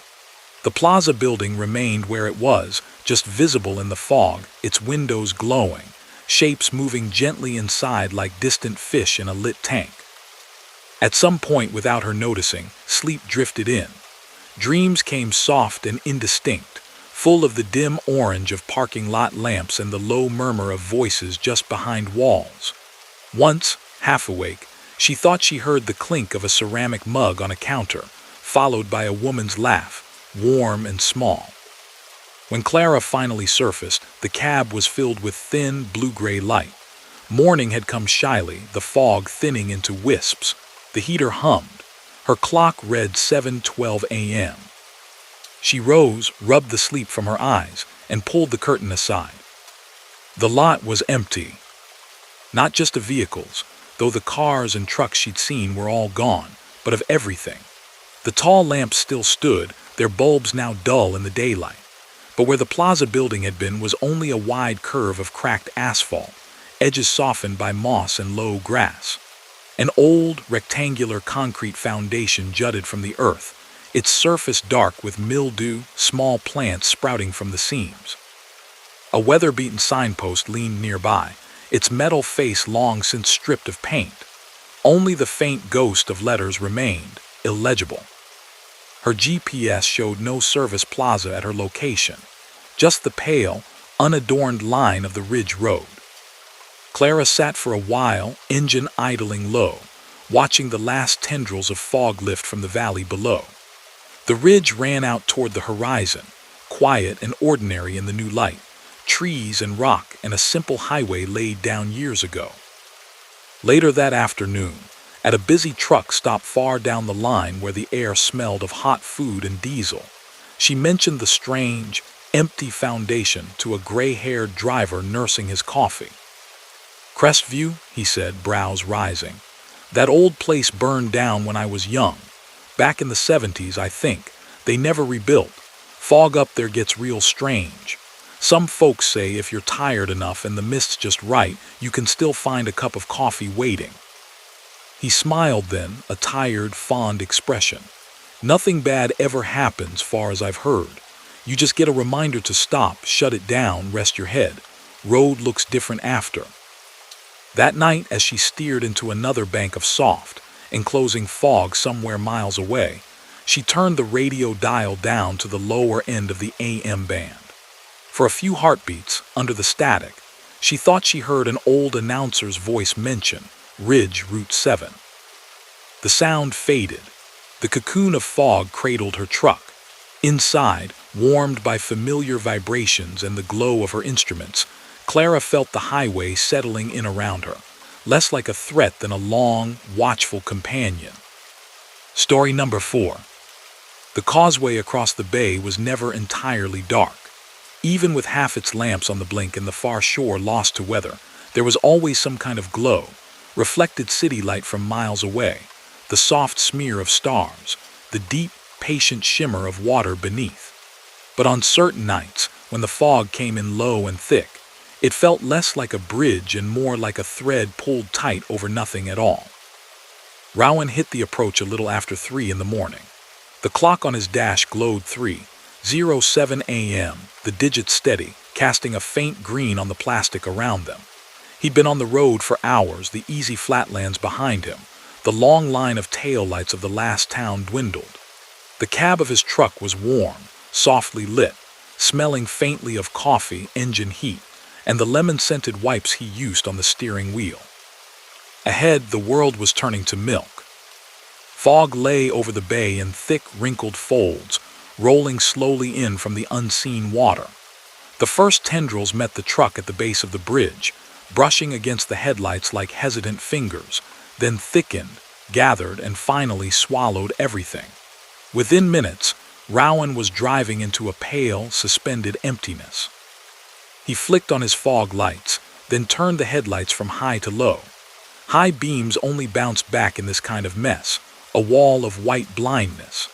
B: The plaza building remained where it was, just visible in the fog, its windows glowing, shapes moving gently inside like distant fish in a lit tank. At some point, without her noticing, sleep drifted in. Dreams came soft and indistinct, full of the dim orange of parking lot lamps and the low murmur of voices just behind walls. Once, half awake, she thought she heard the clink of a ceramic mug on a counter, followed by a woman's laugh, warm and small. When Clara finally surfaced, the cab was filled with thin, blue-gray light. Morning had come shyly, the fog thinning into wisps. The heater hummed. Her clock read 7:12 a.m. She rose, rubbed the sleep from her eyes, and pulled the curtain aside. The lot was empty. Not just of vehicles, though the cars and trucks she'd seen were all gone, but of everything. The tall lamps still stood, their bulbs now dull in the daylight. But where the plaza building had been was only a wide curve of cracked asphalt, edges softened by moss and low grass. An old, rectangular concrete foundation jutted from the earth, its surface dark with mildew, small plants sprouting from the seams. A weather-beaten signpost leaned nearby, its metal face long since stripped of paint. Only the faint ghost of letters remained, illegible. Her GPS showed no service plaza at her location, just the pale, unadorned line of the ridge road. Clara sat for a while, engine idling low, watching the last tendrils of fog lift from the valley below. The ridge ran out toward the horizon, quiet and ordinary in the new light, trees and rock and a simple highway laid down years ago. Later that afternoon, at a busy truck stop far down the line where the air smelled of hot food and diesel, she mentioned the strange, empty foundation to a gray-haired driver nursing his coffee. "Crestview," he said, brows rising. "That old place burned down when I was young. Back in the 70s, I think. They never rebuilt. Fog up there gets real strange. Some folks say if you're tired enough and the mist's just right, you can still find a cup of coffee waiting." He smiled then, a tired, fond expression. "Nothing bad ever happens, far as I've heard. You just get a reminder to stop, shut it down, rest your head. Road looks different after." That night, as she steered into another bank of soft, enclosing fog somewhere miles away, she turned the radio dial down to the lower end of the AM band. For a few heartbeats, under the static, she thought she heard an old announcer's voice mention Ridge Route 7. The sound faded. The cocoon of fog cradled her truck. Inside, warmed by familiar vibrations and the glow of her instruments, Clara felt the highway settling in around her, less like a threat than a long, watchful companion. Story number 4. The causeway across the bay was never entirely dark. Even with half its lamps on the blink and the far shore lost to weather, there was always some kind of glow, reflected city light from miles away, the soft smear of stars, the deep, patient shimmer of water beneath. But on certain nights, when the fog came in low and thick, it felt less like a bridge and more like a thread pulled tight over nothing at all. Rowan hit the approach a little after 3 in the morning. The clock on his dash glowed 3:07 a.m., the digits steady, casting a faint green on the plastic around them. He'd been on the road for hours, the easy flatlands behind him, The long line of taillights of the last town dwindled. The cab of his truck was warm, softly lit, smelling faintly of coffee, engine heat, and the lemon-scented wipes he used on the steering wheel. Ahead, the world was turning to milk. Fog lay over the bay in thick, wrinkled folds, rolling slowly in from the unseen water. The first tendrils met the truck at the base of the bridge, brushing against the headlights like hesitant fingers, then thickened, gathered, and finally swallowed everything. Within minutes, Rowan was driving into a pale, suspended emptiness. He flicked on his fog lights, then turned the headlights from high to low. High beams only bounced back in this kind of mess, a wall of white blindness.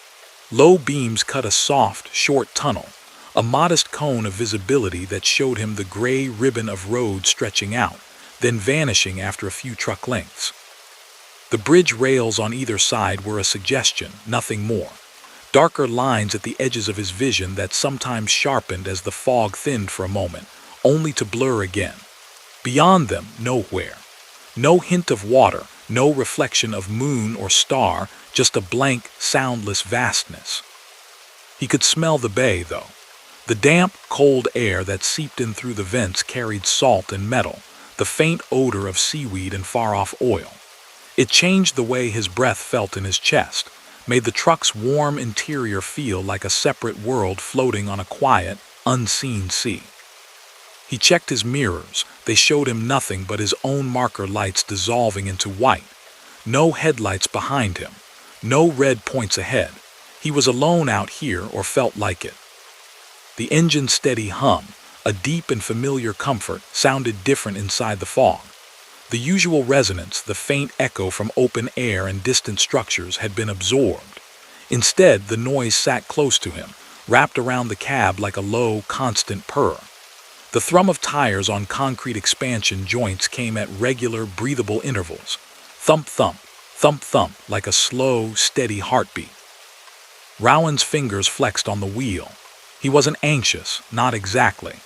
B: Low beams cut a soft, short tunnel, a modest cone of visibility that showed him the gray ribbon of road stretching out, then vanishing after a few truck lengths. The bridge rails on either side were a suggestion, nothing more. Darker lines at the edges of his vision that sometimes sharpened as the fog thinned for a moment, only to blur again. Beyond them, nowhere. No hint of water, no reflection of moon or star, just a blank, soundless vastness. He could smell the bay, though. The damp, cold air that seeped in through the vents carried salt and metal, the faint odor of seaweed and far-off oil. It changed the way his breath felt in his chest, made the truck's warm interior feel like a separate world floating on a quiet, unseen sea. He checked his mirrors. They showed him nothing but his own marker lights dissolving into white. No headlights behind him. No red points ahead. He was alone out here, or felt like it. The engine's steady hum, a deep and familiar comfort, sounded different inside the fog. The usual resonance, the faint echo from open air and distant structures, had been absorbed. Instead, the noise sat close to him, wrapped around the cab like a low, constant purr. The thrum of tires on concrete expansion joints came at regular, breathable intervals. Thump, thump, thump, thump, like a slow, steady heartbeat. Rowan's fingers flexed on the wheel. He wasn't anxious, not exactly.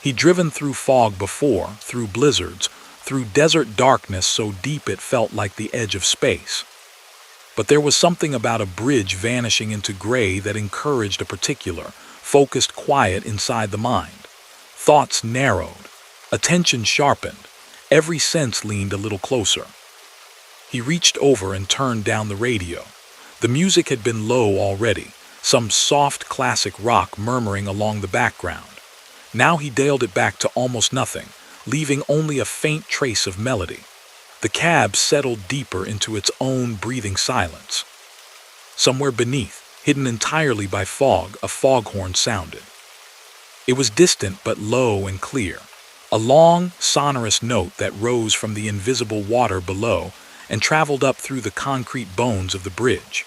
B: He'd driven through fog before, through blizzards, through desert darkness so deep it felt like the edge of space. But there was something about a bridge vanishing into gray that encouraged a particular, focused quiet inside the mind. Thoughts narrowed, attention sharpened, every sense leaned a little closer. He reached over and turned down the radio. The music had been low already, some soft classic rock murmuring along the background. Now he dialed it back to almost nothing, leaving only a faint trace of melody. The cab settled deeper into its own breathing silence. Somewhere beneath, hidden entirely by fog, a foghorn sounded. It was distant but low and clear, a long, sonorous note that rose from the invisible water below and traveled up through the concrete bones of the bridge.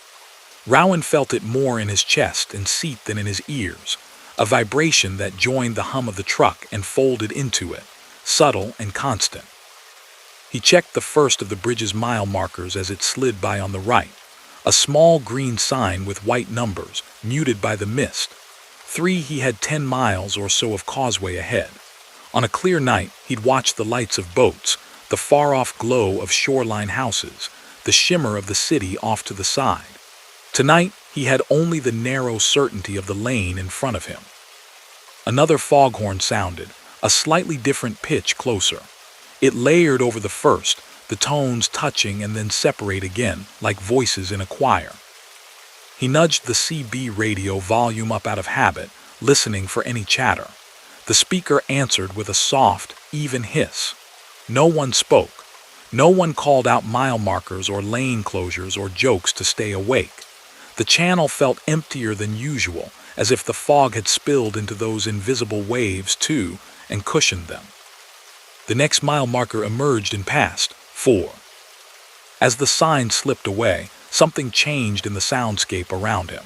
B: Rowan felt it more in his chest and seat than in his ears, a vibration that joined the hum of the truck and folded into it, subtle and constant. He checked the first of the bridge's mile markers as it slid by on the right, a small green sign with white numbers, muted by the mist. He had 10 miles or so of causeway ahead. On a clear night, he'd watch the lights of boats, the far-off glow of shoreline houses, the shimmer of the city off to the side. Tonight, he had only the narrow certainty of the lane in front of him. Another foghorn sounded, a slightly different pitch closer. It layered over the first, the tones touching and then separate again, like voices in a choir. He nudged the CB radio volume up out of habit, listening for any chatter. The speaker answered with a soft, even hiss. No one spoke. No one called out mile markers or lane closures or jokes to stay awake. The channel felt emptier than usual, as if the fog had spilled into those invisible waves too and cushioned them. The next mile marker emerged and passed, 4. As the sign slipped away, something changed in the soundscape around him.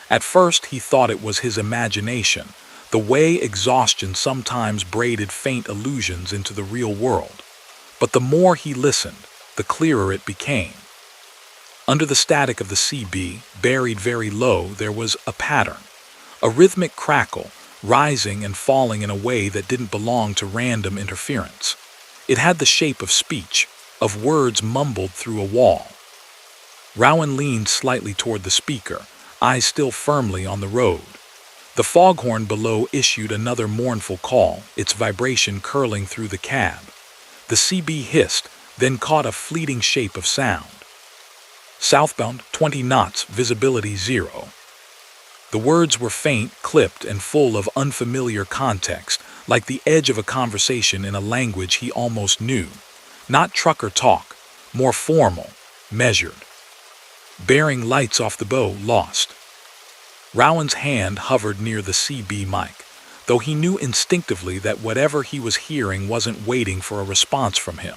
B: At first, he thought it was his imagination, the way exhaustion sometimes braided faint illusions into the real world. But the more he listened, the clearer it became. Under the static of the CB, buried very low, there was a pattern, a rhythmic crackle, rising and falling in a way that didn't belong to random interference. It had the shape of speech, of words mumbled through a wall. Rowan leaned slightly toward the speaker, eyes still firmly on the road. The foghorn below issued another mournful call, its vibration curling through the cab. The CB hissed, then caught a fleeting shape of sound. Southbound, 20 knots, visibility 0. The words were faint, clipped, and full of unfamiliar context, like the edge of a conversation in a language he almost knew. Not trucker talk, more formal, measured. Bearing lights off the bow, lost. Rowan's hand hovered near the CB mic, though he knew instinctively that whatever he was hearing wasn't waiting for a response from him.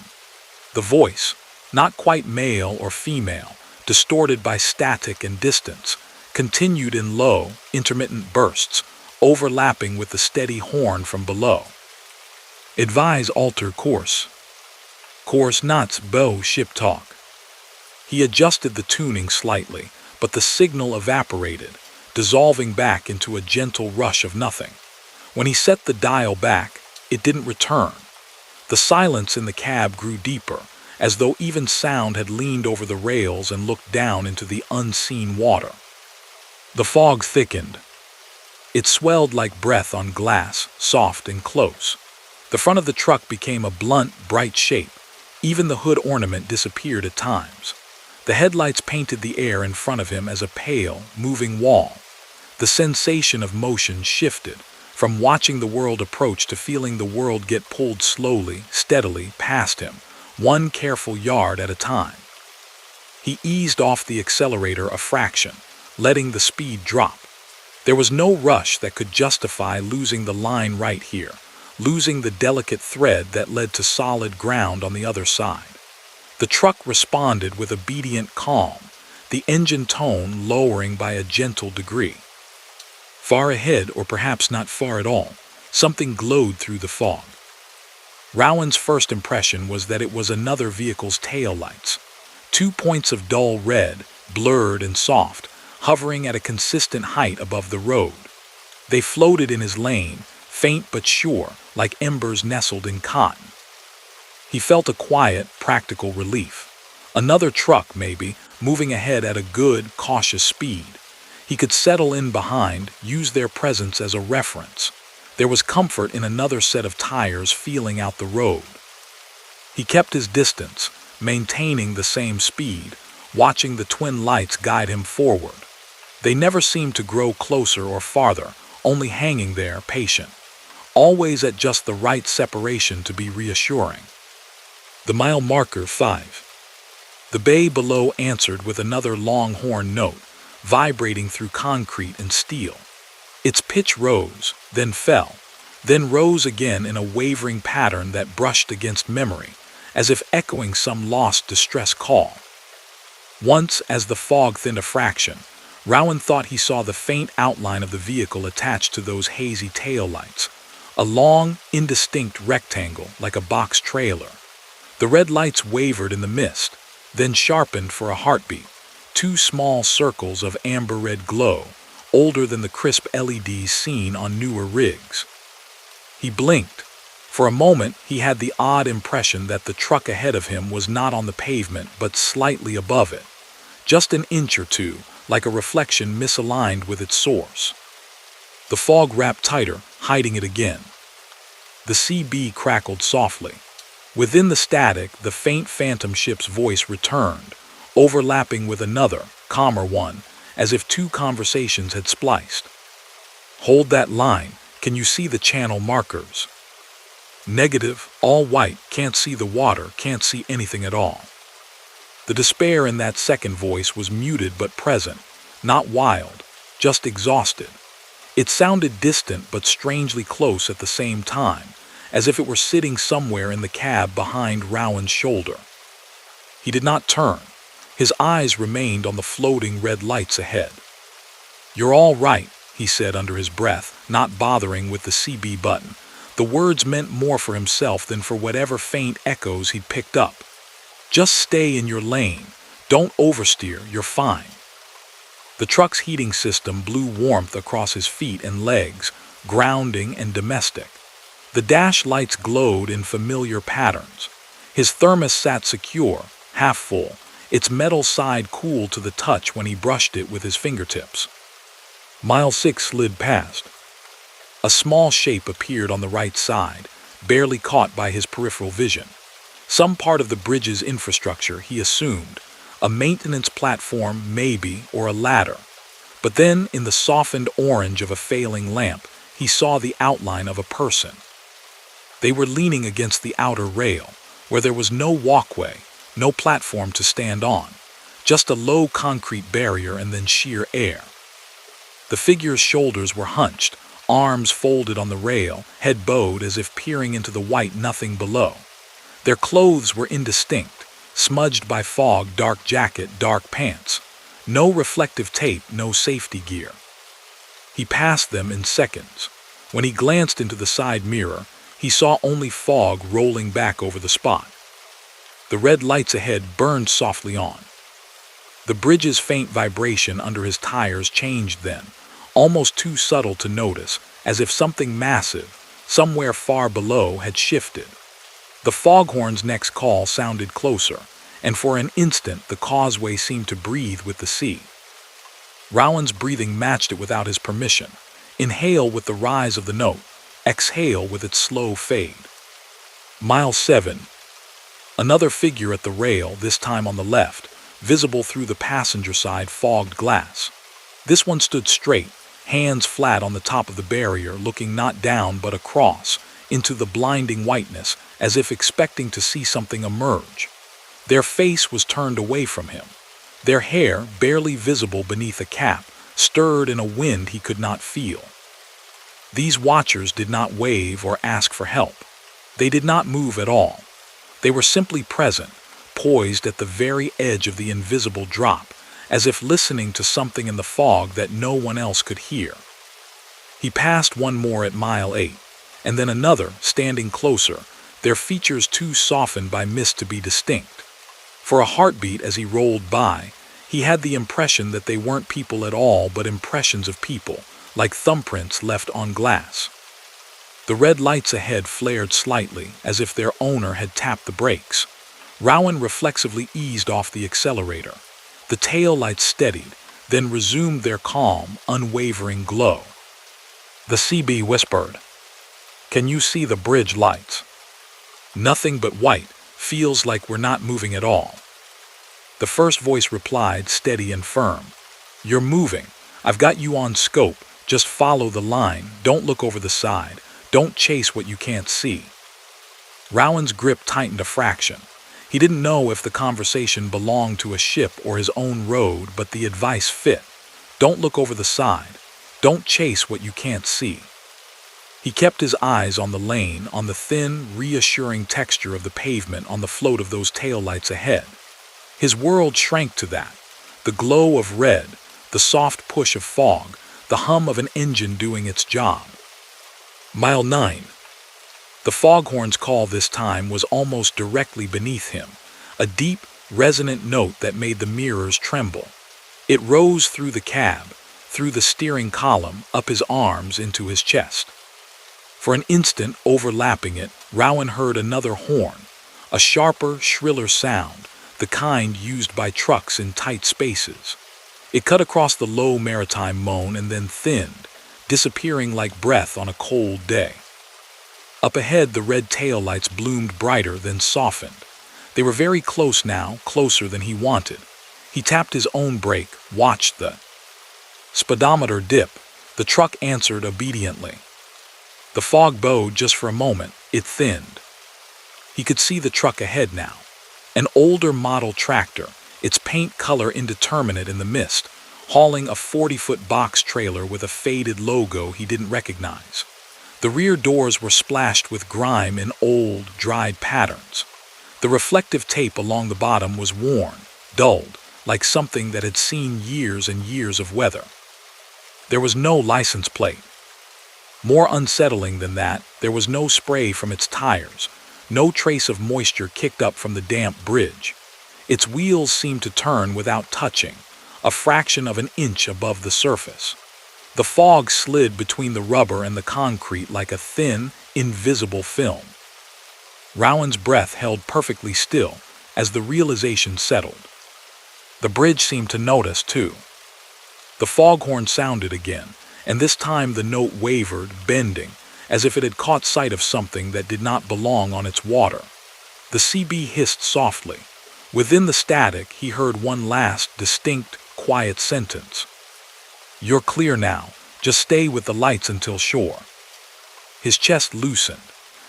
B: The voice, not quite male or female, distorted by static and distance, continued in low, intermittent bursts, overlapping with the steady horn from below. Advise alter course. Course knots bow ship talk. He adjusted the tuning slightly, but the signal evaporated, dissolving back into a gentle rush of nothing. When he set the dial back, it didn't return. The silence in the cab grew deeper, as though even sound had leaned over the rails and looked down into the unseen water. The fog thickened. It swelled like breath on glass, soft and close. The front of the truck became a blunt, bright shape. Even the hood ornament disappeared at times. The headlights painted the air in front of him as a pale, moving wall. The sensation of motion shifted, from watching the world approach to feeling the world get pulled slowly, steadily past him, one careful yard at a time. He eased off the accelerator a fraction, letting the speed drop. There was no rush that could justify losing the line right here, losing the delicate thread that led to solid ground on the other side. The truck responded with obedient calm, the engine tone lowering by a gentle degree. Far ahead, or perhaps not far at all, something glowed through the fog. Rowan's first impression was that it was another vehicle's taillights. 2 points of dull red, blurred and soft, hovering at a consistent height above the road. They floated in his lane, faint but sure, like embers nestled in cotton. He felt a quiet, practical relief. Another truck, maybe, moving ahead at a good, cautious speed. He could settle in behind, use their presence as a reference. There was comfort in another set of tires feeling out the road. He kept his distance, maintaining the same speed, watching the twin lights guide him forward. They never seemed to grow closer or farther, only hanging there, patient. Always at just the right separation to be reassuring. The mile marker 5. The bay below answered with another longhorn note, vibrating through concrete and steel. Its pitch rose, then fell, then rose again in a wavering pattern that brushed against memory, as if echoing some lost distress call. Once, as the fog thinned a fraction, Rowan thought he saw the faint outline of the vehicle attached to those hazy taillights, a long, indistinct rectangle like a box trailer. The red lights wavered in the mist, then sharpened for a heartbeat, 2 small circles of amber-red glow, older than the crisp LEDs seen on newer rigs. He blinked. For a moment, he had the odd impression that the truck ahead of him was not on the pavement but slightly above it, just an inch or two, like a reflection misaligned with its source. The fog wrapped tighter, hiding it again. The CB crackled softly. Within the static, the faint phantom ship's voice returned, overlapping with another, calmer one, as if 2 conversations had spliced. Hold that line. Can you see the channel markers? Negative, all white, can't see the water, can't see anything at all. The despair in that second voice was muted but present, not wild, just exhausted. It sounded distant but strangely close at the same time, as if it were sitting somewhere in the cab behind Rowan's shoulder. He did not turn. His eyes remained on the floating red lights ahead. "You're all right," he said under his breath, not bothering with the CB button. The words meant more for himself than for whatever faint echoes he'd picked up. "Just stay in your lane. Don't oversteer, you're fine." The truck's heating system blew warmth across his feet and legs, grounding and domestic. The dash lights glowed in familiar patterns. His thermos sat secure, half full, its metal side cool to the touch when he brushed it with his fingertips. Mile 6 slid past. A small shape appeared on the right side, barely caught by his peripheral vision. Some part of the bridge's infrastructure, he assumed, a maintenance platform maybe, or a ladder. But then, in the softened orange of a failing lamp, he saw the outline of a person. They were leaning against the outer rail, where there was no walkway, no platform to stand on, just a low concrete barrier and then sheer air. The figure's shoulders were hunched, arms folded on the rail, head bowed as if peering into the white nothing below. Their clothes were indistinct, smudged by fog, dark jacket, dark pants. No reflective tape, no safety gear. He passed them in seconds. When he glanced into the side mirror, he saw only fog rolling back over the spot. The red lights ahead burned softly on. The bridge's faint vibration under his tires changed then, almost too subtle to notice, as if something massive, somewhere far below, had shifted. The foghorn's next call sounded closer, and for an instant the causeway seemed to breathe with the sea. Rowan's breathing matched it without his permission. Inhale with the rise of the note, exhale with its slow fade. Mile 7. Another figure at the rail, this time on the left, visible through the passenger side fogged glass. This one stood straight, hands flat on the top of the barrier, looking not down but across, into the blinding whiteness, as if expecting to see something emerge. Their face was turned away from him. Their hair, barely visible beneath a cap, stirred in a wind he could not feel. These watchers did not wave or ask for help. They did not move at all. They were simply present, poised at the very edge of the invisible drop, as if listening to something in the fog that no one else could hear. He passed one more at mile 8, and then another, standing closer, their features too softened by mist to be distinct. For a heartbeat as he rolled by, he had the impression that they weren't people at all but impressions of people, like thumbprints left on glass. The red lights ahead flared slightly, as if their owner had tapped the brakes. Rowan reflexively eased off the accelerator. The tail lights steadied, then resumed their calm, unwavering glow. The CB whispered, "Can you see the bridge lights?" "Nothing but white. Feels like we're not moving at all." The first voice replied, steady and firm, "You're moving. I've got you on scope. Just follow the line. Don't look over the side. Don't chase what you can't see." Rowan's grip tightened a fraction. He didn't know if the conversation belonged to a ship or his own road, but the advice fit. Don't look over the side. Don't chase what you can't see. He kept his eyes on the lane, on the thin, reassuring texture of the pavement, on the float of those taillights ahead. His world shrank to that. The glow of red, the soft push of fog, the hum of an engine doing its job. Mile 9. The foghorn's call this time was almost directly beneath him, a deep, resonant note that made the mirrors tremble. It rose through the cab, through the steering column, up his arms, into his chest. For an instant, overlapping it, Rowan heard another horn, a sharper, shriller sound, the kind used by trucks in tight spaces. It cut across the low maritime moan and then thinned, disappearing like breath on a cold day. Up ahead, the red taillights bloomed brighter, then softened. They were very close now, closer than he wanted. He tapped his own brake, watched the speedometer dip. The truck answered obediently. The fog bowed just for a moment. It thinned. He could see the truck ahead now. An older model tractor, its paint color indeterminate in the mist, hauling a 40-foot box trailer with a faded logo he didn't recognize. The rear doors were splashed with grime in old, dried patterns. The reflective tape along the bottom was worn, dulled, like something that had seen years and years of weather. There was no license plate. More unsettling than that, there was no spray from its tires, no trace of moisture kicked up from the damp bridge. Its wheels seemed to turn without touching, a fraction of an inch above the surface. The fog slid between the rubber and the concrete like a thin, invisible film. Rowan's breath held perfectly still as the realization settled. The bridge seemed to notice, too. The foghorn sounded again, and this time the note wavered, bending, as if it had caught sight of something that did not belong on its water. The CB hissed softly. Within the static, he heard one last, distinct, quiet sentence. "You're clear now. Just stay with the lights until shore." His chest loosened,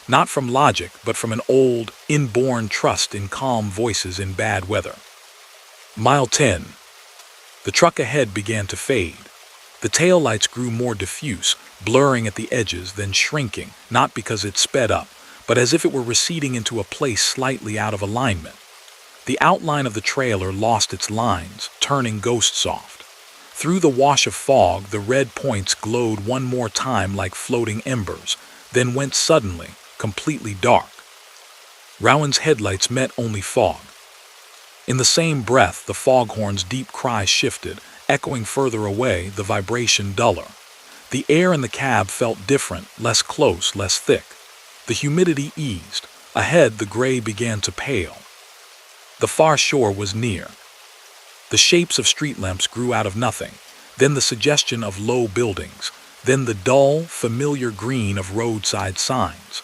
B: not from logic, but from an old, inborn trust in calm voices in bad weather. Mile 10. The truck ahead began to fade. The taillights grew more diffuse, blurring at the edges, then shrinking, not because it sped up, but as if it were receding into a place slightly out of alignment. The outline of the trailer lost its lines, turning ghost-soft. Through the wash of fog, the red points glowed one more time like floating embers, then went suddenly, completely dark. Rowan's headlights met only fog. In the same breath, the foghorn's deep cry shifted, echoing further away, the vibration duller. The air in the cab felt different, less close, less thick. The humidity eased. Ahead, the gray began to pale. The far shore was near. The shapes of street lamps grew out of nothing, then the suggestion of low buildings, then the dull, familiar green of roadside signs.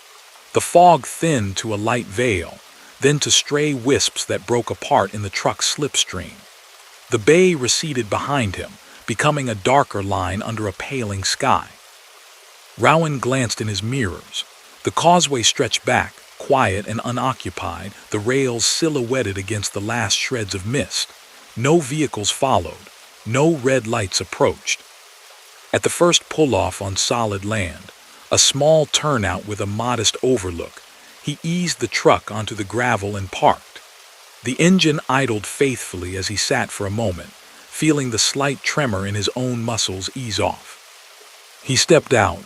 B: The fog thinned to a light veil, then to stray wisps that broke apart in the truck's slipstream. The bay receded behind him, becoming a darker line under a paling sky. Rowan glanced in his mirrors. The causeway stretched back, quiet and unoccupied, the rails silhouetted against the last shreds of mist. No vehicles followed. No red lights approached. At the first pull-off on solid land, a small turnout with a modest overlook, he eased the truck onto the gravel and parked. The engine idled faithfully as he sat for a moment, feeling the slight tremor in his own muscles ease off. He stepped out.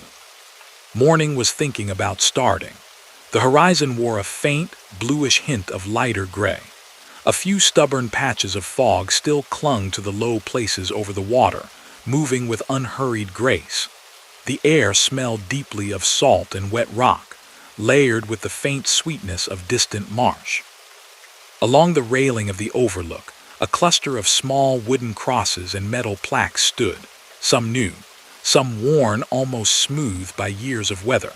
B: Morning was thinking about starting. The horizon wore a faint, bluish hint of lighter gray. A few stubborn patches of fog still clung to the low places over the water, moving with unhurried grace. The air smelled deeply of salt and wet rock, layered with the faint sweetness of distant marsh. Along the railing of the overlook, a cluster of small wooden crosses and metal plaques stood, some new, some worn almost smooth by years of weather.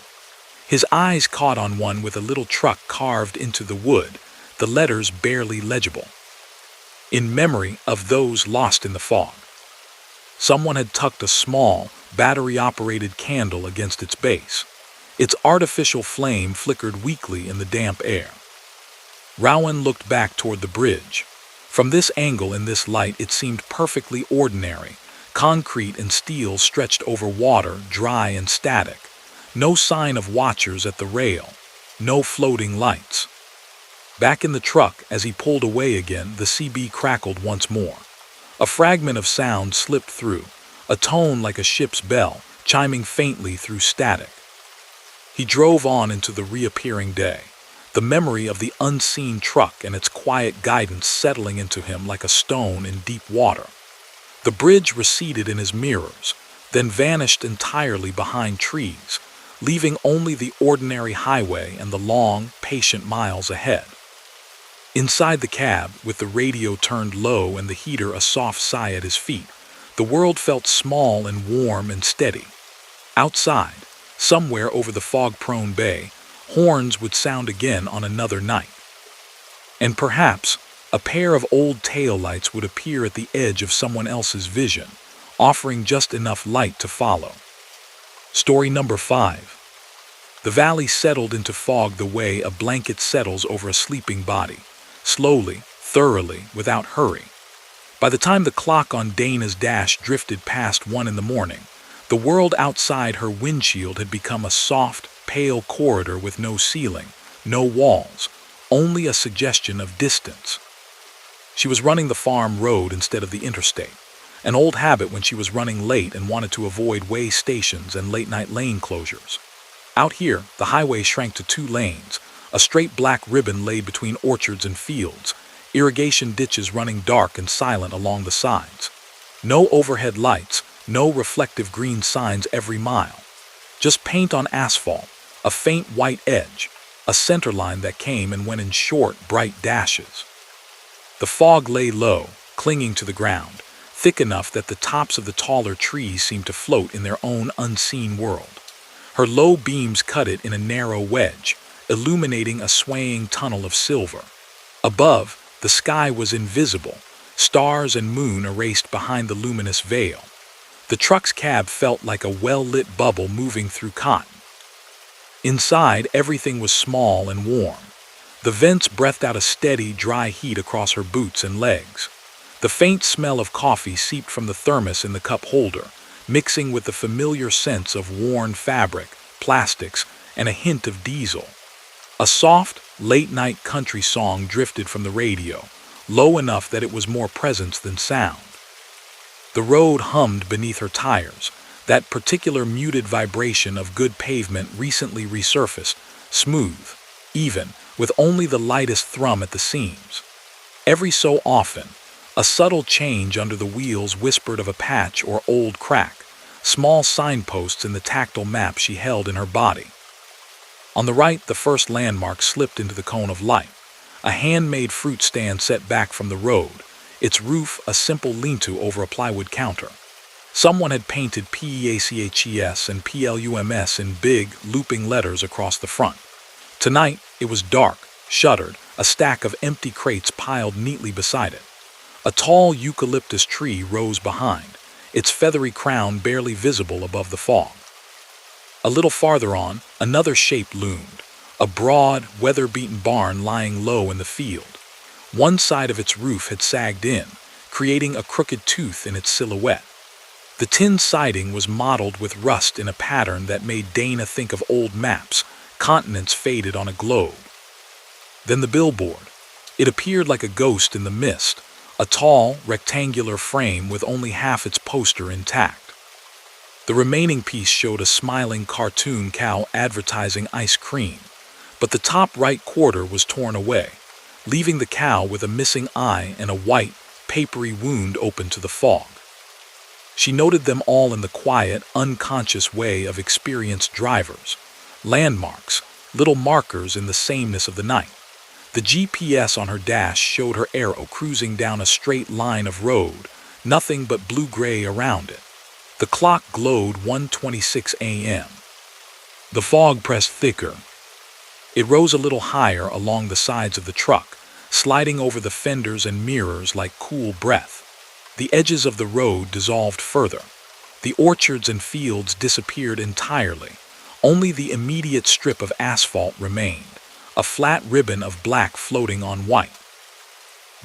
B: His eyes caught on one with a little truck carved into the wood, the letters barely legible. In memory of those lost in the fog. Someone had tucked a small, battery-operated candle against its base. Its artificial flame flickered weakly in the damp air. Rowan looked back toward the bridge. From this angle in this light it seemed perfectly ordinary. Concrete and steel stretched over water, dry and static. No sign of watchers at the rail. No floating lights. Back in the truck, as he pulled away again, the CB crackled once more. A fragment of sound slipped through, a tone like a ship's bell, chiming faintly through static. He drove on into the reappearing day, the memory of the unseen truck and its quiet guidance settling into him like a stone in deep water. The bridge receded in his mirrors, then vanished entirely behind trees, leaving only the ordinary highway and the long, patient miles ahead. Inside the cab, with the radio turned low and the heater a soft sigh at his feet, the world felt small and warm and steady. Outside, somewhere over the fog-prone bay, horns would sound again on another night. And perhaps a pair of old taillights would appear at the edge of someone else's vision, offering just enough light to follow. Story number 5. The valley settled into fog the way a blanket settles over a sleeping body, slowly, thoroughly, without hurry. By the time the clock on Dana's dash drifted past 1 in the morning, the world outside her windshield had become a soft, pale corridor with no ceiling, no walls, only a suggestion of distance. She was running the farm road instead of the interstate, an old habit when she was running late and wanted to avoid way stations and late-night lane closures. Out here, the highway shrank to 2 lanes, a straight black ribbon laid between orchards and fields, irrigation ditches running dark and silent along the sides. No overhead lights, no reflective green signs every mile. Just paint on asphalt, a faint white edge, a center line that came and went in short, bright dashes. The fog lay low, clinging to the ground, thick enough that the tops of the taller trees seemed to float in their own unseen world. Her low beams cut it in a narrow wedge, illuminating a swaying tunnel of silver. Above, the sky was invisible, stars and moon erased behind the luminous veil. The truck's cab felt like a well-lit bubble moving through cotton. Inside, everything was small and warm. The vents breathed out a steady, dry heat across her boots and legs. The faint smell of coffee seeped from the thermos in the cup holder, mixing with the familiar scents of worn fabric, plastics, and a hint of diesel. A soft, late-night country song drifted from the radio, low enough that it was more presence than sound. The road hummed beneath her tires, that particular muted vibration of good pavement recently resurfaced, smooth, even, with only the lightest thrum at the seams. Every so often, a subtle change under the wheels whispered of a patch or old crack, small signposts in the tactile map she held in her body. On the right, the first landmark slipped into the cone of light, a handmade fruit stand set back from the road, its roof a simple lean-to over a plywood counter. Someone had painted PEACHES and PLUMS in big, looping letters across the front. Tonight, it was dark, shuttered, a stack of empty crates piled neatly beside it. A tall eucalyptus tree rose behind, its feathery crown barely visible above the fog. A little farther on, another shape loomed, a broad, weather-beaten barn lying low in the field. One side of its roof had sagged in, creating a crooked tooth in its silhouette. The tin siding was mottled with rust in a pattern that made Dana think of old maps, continents faded on a globe. Then the billboard. It appeared like a ghost in the mist, a tall, rectangular frame with only half its poster intact. The remaining piece showed a smiling cartoon cow advertising ice cream, but the top right quarter was torn away, leaving the cow with a missing eye and a white, papery wound open to the fog. She noted them all in the quiet, unconscious way of experienced drivers, landmarks, little markers in the sameness of the night. The GPS on her dash showed her arrow cruising down a straight line of road, nothing but blue-gray around it. The clock glowed 1:26 a.m. The fog pressed thicker. It rose a little higher along the sides of the truck, sliding over the fenders and mirrors like cool breath. The edges of the road dissolved further. The orchards and fields disappeared entirely. Only the immediate strip of asphalt remained, a flat ribbon of black floating on white.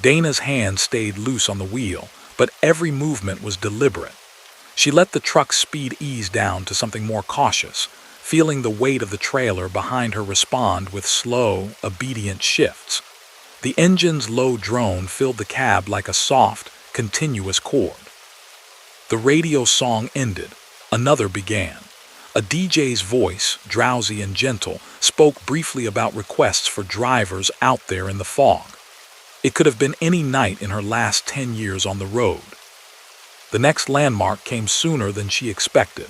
B: Dana's hand stayed loose on the wheel, but every movement was deliberate. She let the truck's speed ease down to something more cautious, feeling the weight of the trailer behind her respond with slow, obedient shifts. The engine's low drone filled the cab like a soft, continuous chord. The radio song ended. Another began. A DJ's voice, drowsy and gentle, spoke briefly about requests for drivers out there in the fog. It could have been any night in her last 10 years on the road. The next landmark came sooner than she expected.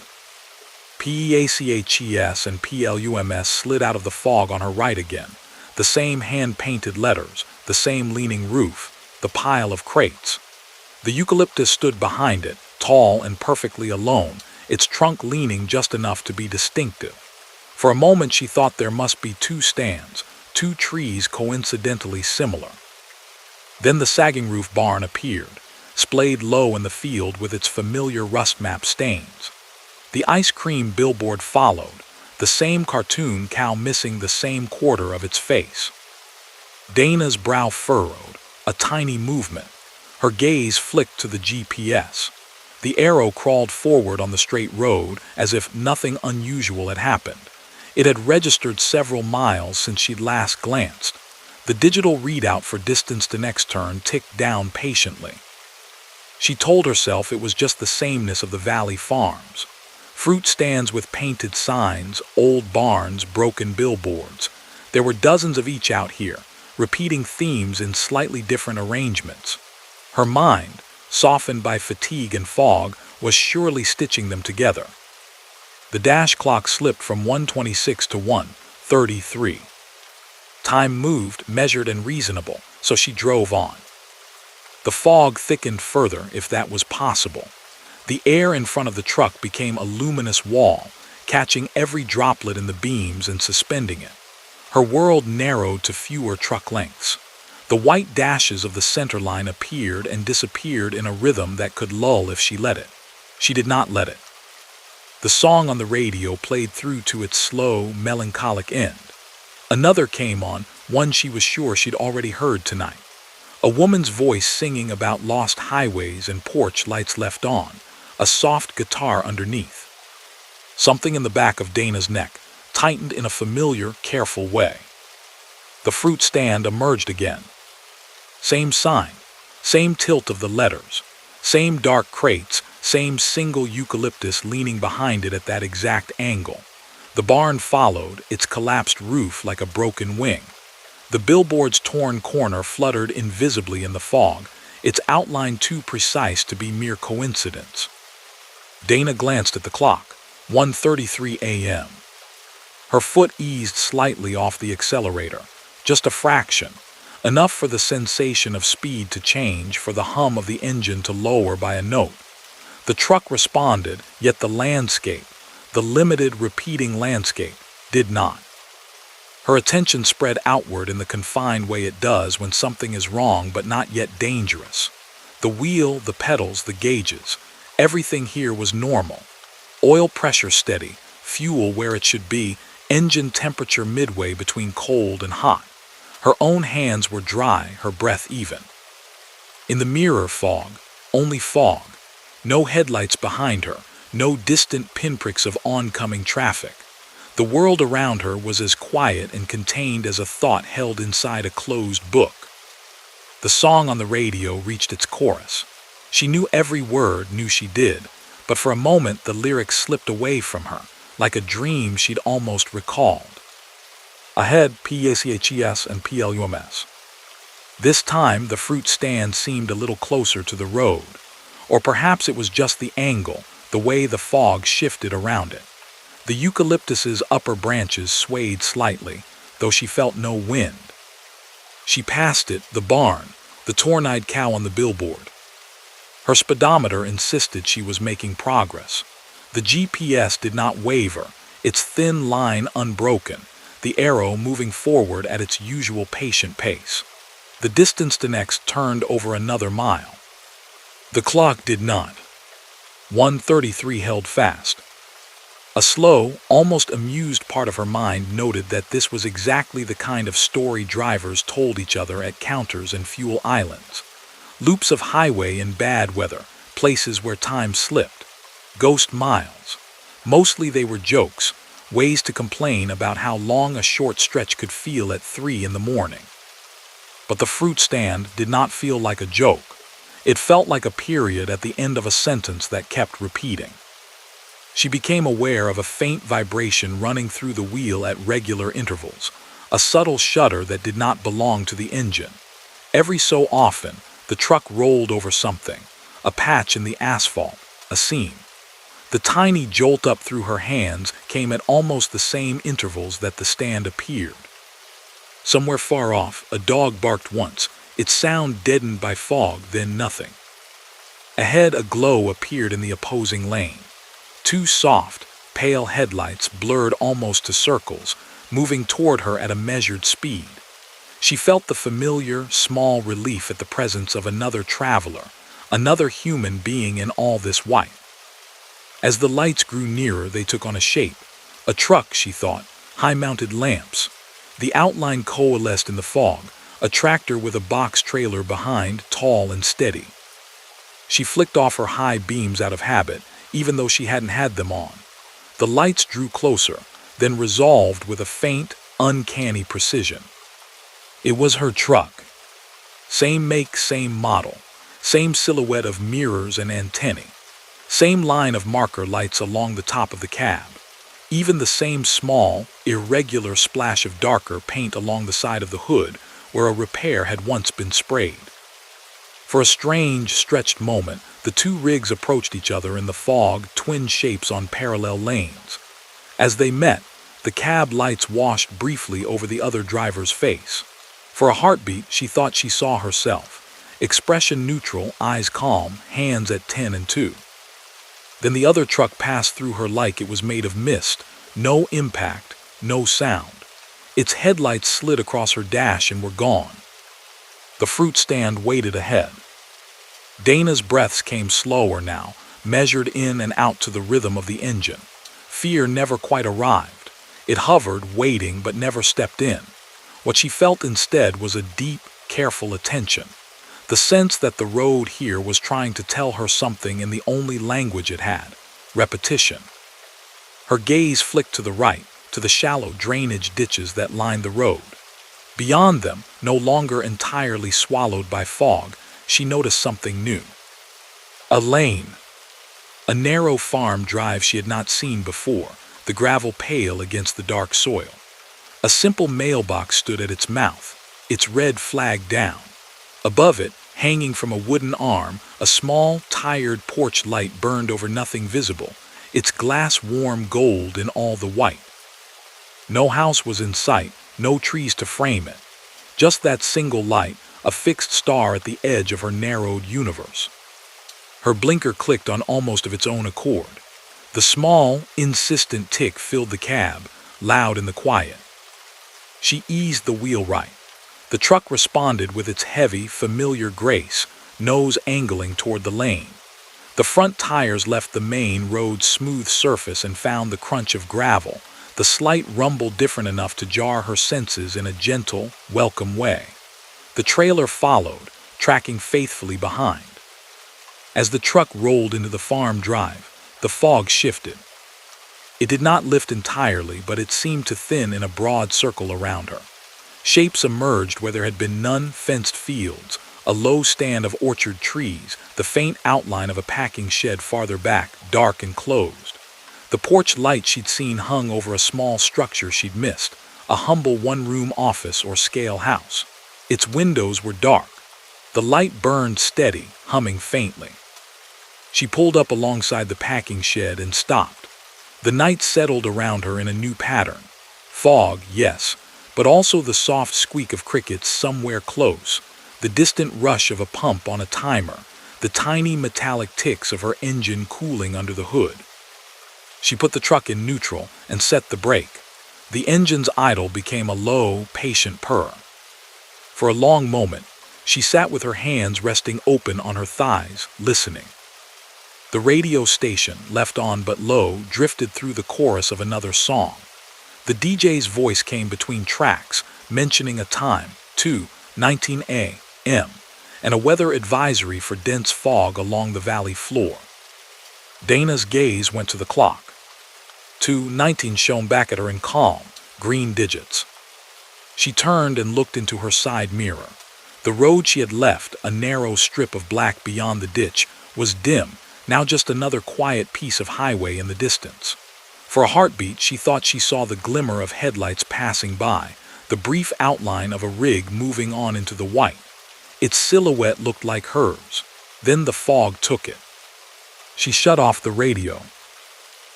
B: PEACHES and PLUMS slid out of the fog on her right again, the same hand-painted letters, the same leaning roof, the pile of crates. The eucalyptus stood behind it, tall and perfectly alone, its trunk leaning just enough to be distinctive. For a moment she thought there must be two stands, two trees coincidentally similar. Then the sagging roof barn appeared, splayed low in the field with its familiar rust map stains. The ice cream billboard followed, the same cartoon cow missing the same quarter of its face. Dana's brow furrowed, a tiny movement. Her gaze flicked to the GPS. The arrow crawled forward on the straight road as if nothing unusual had happened. It had registered several miles since she'd last glanced. The digital readout for distance to next turn ticked down patiently. She told herself it was just the sameness of the valley farms. Fruit stands with painted signs, old barns, broken billboards. There were dozens of each out here, repeating themes in slightly different arrangements. Her mind, softened by fatigue and fog, was surely stitching them together. The dash clock slipped from 1:26 to 1:33. Time moved, measured and reasonable, so she drove on. The fog thickened further, if that was possible. The air in front of the truck became a luminous wall, catching every droplet in the beams and suspending it. Her world narrowed to fewer truck lengths. The white dashes of the center line appeared and disappeared in a rhythm that could lull if she let it. She did not let it. The song on the radio played through to its slow, melancholic end. Another came on, one she was sure she'd already heard tonight. A woman's voice singing about lost highways and porch lights left on, a soft guitar underneath. Something in the back of Dana's neck tightened in a familiar, careful way. The fruit stand emerged again. Same sign, same tilt of the letters, same dark crates, same single eucalyptus leaning behind it at that exact angle. The barn followed, its collapsed roof like a broken wing. The billboard's torn corner fluttered invisibly in the fog, its outline too precise to be mere coincidence. Dana glanced at the clock, 1:33 a.m. Her foot eased slightly off the accelerator, just a fraction, enough for the sensation of speed to change, for the hum of the engine to lower by a note. The truck responded, yet the landscape, the limited, repeating landscape, did not. Her attention spread outward in the confined way it does when something is wrong but not yet dangerous. The wheel, the pedals, the gauges, everything here was normal. Oil pressure steady, fuel where it should be, engine temperature midway between cold and hot. Her own hands were dry, her breath even. In the mirror fog, only fog. No headlights behind her, no distant pinpricks of oncoming traffic. The world around her was as quiet and contained as a thought held inside a closed book. The song on the radio reached its chorus. She knew every word, knew she did, but for a moment the lyrics slipped away from her, like a dream she'd almost recalled. Ahead, PACHES and PLUMS. This time the fruit stand seemed a little closer to the road, or perhaps it was just the angle, the way the fog shifted around it. The eucalyptus's upper branches swayed slightly, though she felt no wind. She passed it, the barn, the torn-eyed cow on the billboard. Her speedometer insisted she was making progress. The GPS did not waver, its thin line unbroken, the arrow moving forward at its usual patient pace. The distance to next turned over another mile. The clock did not. 1:33 held fast. A slow, almost amused part of her mind noted that this was exactly the kind of story drivers told each other at counters and fuel islands. Loops of highway in bad weather, places where time slipped. Ghost miles. Mostly they were jokes, ways to complain about how long a short stretch could feel at 3 in the morning. But the fruit stand did not feel like a joke. It felt like a period at the end of a sentence that kept repeating. She became aware of a faint vibration running through the wheel at regular intervals, a subtle shudder that did not belong to the engine. Every so often, the truck rolled over something, a patch in the asphalt, a seam. The tiny jolt up through her hands came at almost the same intervals that the stand appeared. Somewhere far off, a dog barked once, its sound deadened by fog, then nothing. Ahead, a glow appeared in the opposing lane. Two soft, pale headlights blurred almost to circles, moving toward her at a measured speed. She felt the familiar, small relief at the presence of another traveler, another human being in all this white. As the lights grew nearer, they took on a shape. A truck, she thought, high-mounted lamps. The outline coalesced in the fog, a tractor with a box trailer behind, tall and steady. She flicked off her high beams out of habit, even though she hadn't had them on. The lights drew closer, then resolved with a faint, uncanny precision. It was her truck. Same make, same model, same silhouette of mirrors and antennae, same line of marker lights along the top of the cab, even the same small, irregular splash of darker paint along the side of the hood where a repair had once been sprayed. For a strange, stretched moment, the two rigs approached each other in the fog, twin shapes on parallel lanes. As they met, the cab lights washed briefly over the other driver's face. For a heartbeat, she thought she saw herself, expression neutral, eyes calm, hands at 10 and 2. Then the other truck passed through her like it was made of mist, no impact, no sound. Its headlights slid across her dash and were gone. The fruit stand waited ahead. Dana's breaths came slower now, measured in and out to the rhythm of the engine. Fear never quite arrived. It hovered, waiting, but never stepped in. What she felt instead was a deep, careful attention. The sense that the road here was trying to tell her something in the only language it had: repetition. Her gaze flicked to the right, to the shallow drainage ditches that lined the road. Beyond them, no longer entirely swallowed by fog, she noticed something new. A lane. A narrow farm drive she had not seen before, the gravel pale against the dark soil. A simple mailbox stood at its mouth, its red flag down. Above it, hanging from a wooden arm, a small, tired porch light burned over nothing visible, its glass warm gold in all the white. No house was in sight, no trees to frame it. Just that single light, a fixed star at the edge of her narrowed universe. Her blinker clicked on almost of its own accord. The small, insistent tick filled the cab, loud in the quiet. She eased the wheel right. The truck responded with its heavy, familiar grace, nose angling toward the lane. The front tires left the main road's smooth surface and found the crunch of gravel, the slight rumble different enough to jar her senses in a gentle, welcome way. The trailer followed, tracking faithfully behind. As the truck rolled into the farm drive, the fog shifted. It did not lift entirely, but it seemed to thin in a broad circle around her. Shapes emerged where there had been none: fenced fields, a low stand of orchard trees, the faint outline of a packing shed farther back, dark and closed. The porch light she'd seen hung over a small structure she'd missed, a humble one-room office or scale house. Its windows were dark. The light burned steady, humming faintly. She pulled up alongside the packing shed and stopped. The night settled around her in a new pattern. Fog, yes, but also the soft squeak of crickets somewhere close, the distant rush of a pump on a timer, the tiny metallic ticks of her engine cooling under the hood. She put the truck in neutral and set the brake. The engine's idle became a low, patient purr. For a long moment, she sat with her hands resting open on her thighs, listening. The radio station, left on but low, drifted through the chorus of another song. The DJ's voice came between tracks, mentioning a time, 2:19 a.m., and a weather advisory for dense fog along the valley floor. Dana's gaze went to the clock. 2:19 shone back at her in calm, green digits. She turned and looked into her side mirror. The road she had left, a narrow strip of black beyond the ditch, was dim, now just another quiet piece of highway in the distance. For a heartbeat, she thought she saw the glimmer of headlights passing by, the brief outline of a rig moving on into the white. Its silhouette looked like hers. Then the fog took it. She shut off the radio.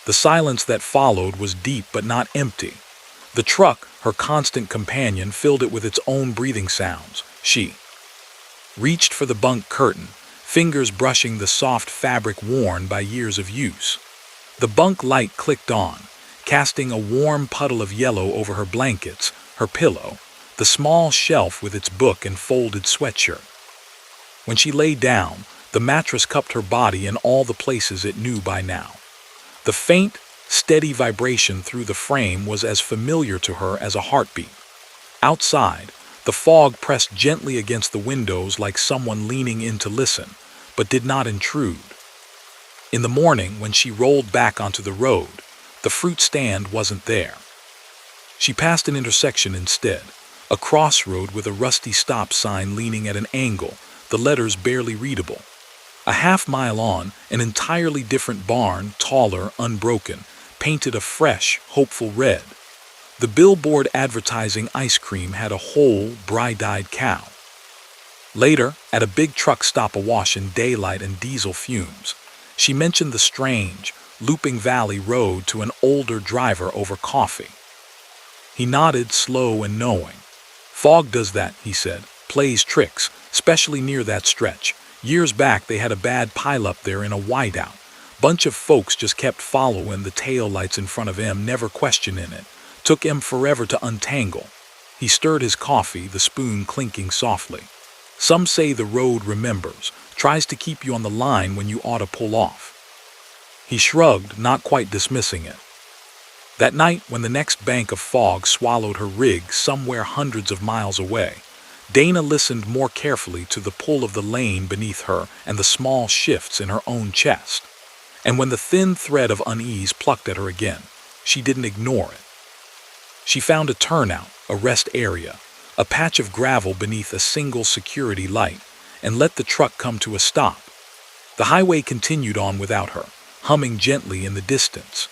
B: The silence that followed was deep but not empty. The truck, her constant companion, filled it with its own breathing sounds. She reached for the bunk curtain, fingers brushing the soft fabric worn by years of use. The bunk light clicked on, casting a warm puddle of yellow over her blankets, her pillow, the small shelf with its book and folded sweatshirt. When she lay down, the mattress cupped her body in all the places it knew by now. The faint, steady vibration through the frame was as familiar to her as a heartbeat. Outside, the fog pressed gently against the windows like someone leaning in to listen, but did not intrude. In the morning, when she rolled back onto the road, the fruit stand wasn't there. She passed an intersection instead, a crossroad with a rusty stop sign leaning at an angle, the letters barely readable. A half-mile on, an entirely different barn, taller, unbroken, painted a fresh, hopeful red. The billboard advertising ice cream had a whole, bright-eyed cow. Later, at a big truck stop awash in daylight and diesel fumes, she mentioned the strange, looping valley road to an older driver over coffee. He nodded, slow and knowing. "Fog does that," he said. "Plays tricks. especially near that stretch. Years back, they had a bad pileup there in a whiteout. Bunch of folks just kept following the taillights in front of him, never questioning it. Took him forever to untangle. He stirred his coffee, the spoon clinking softly. Some say the road remembers, tries to keep you on the line when you ought to pull off. He shrugged, not quite dismissing it. That night, when the next bank of fog swallowed her rig somewhere hundreds of miles away, Dana listened more carefully to the pull of the lane beneath her and the small shifts in her own chest. And when the thin thread of unease plucked at her again, she didn't ignore it. She found a turnout, a rest area, a patch of gravel beneath a single security light, and let the truck come to a stop. The highway continued on without her, humming gently in the distance.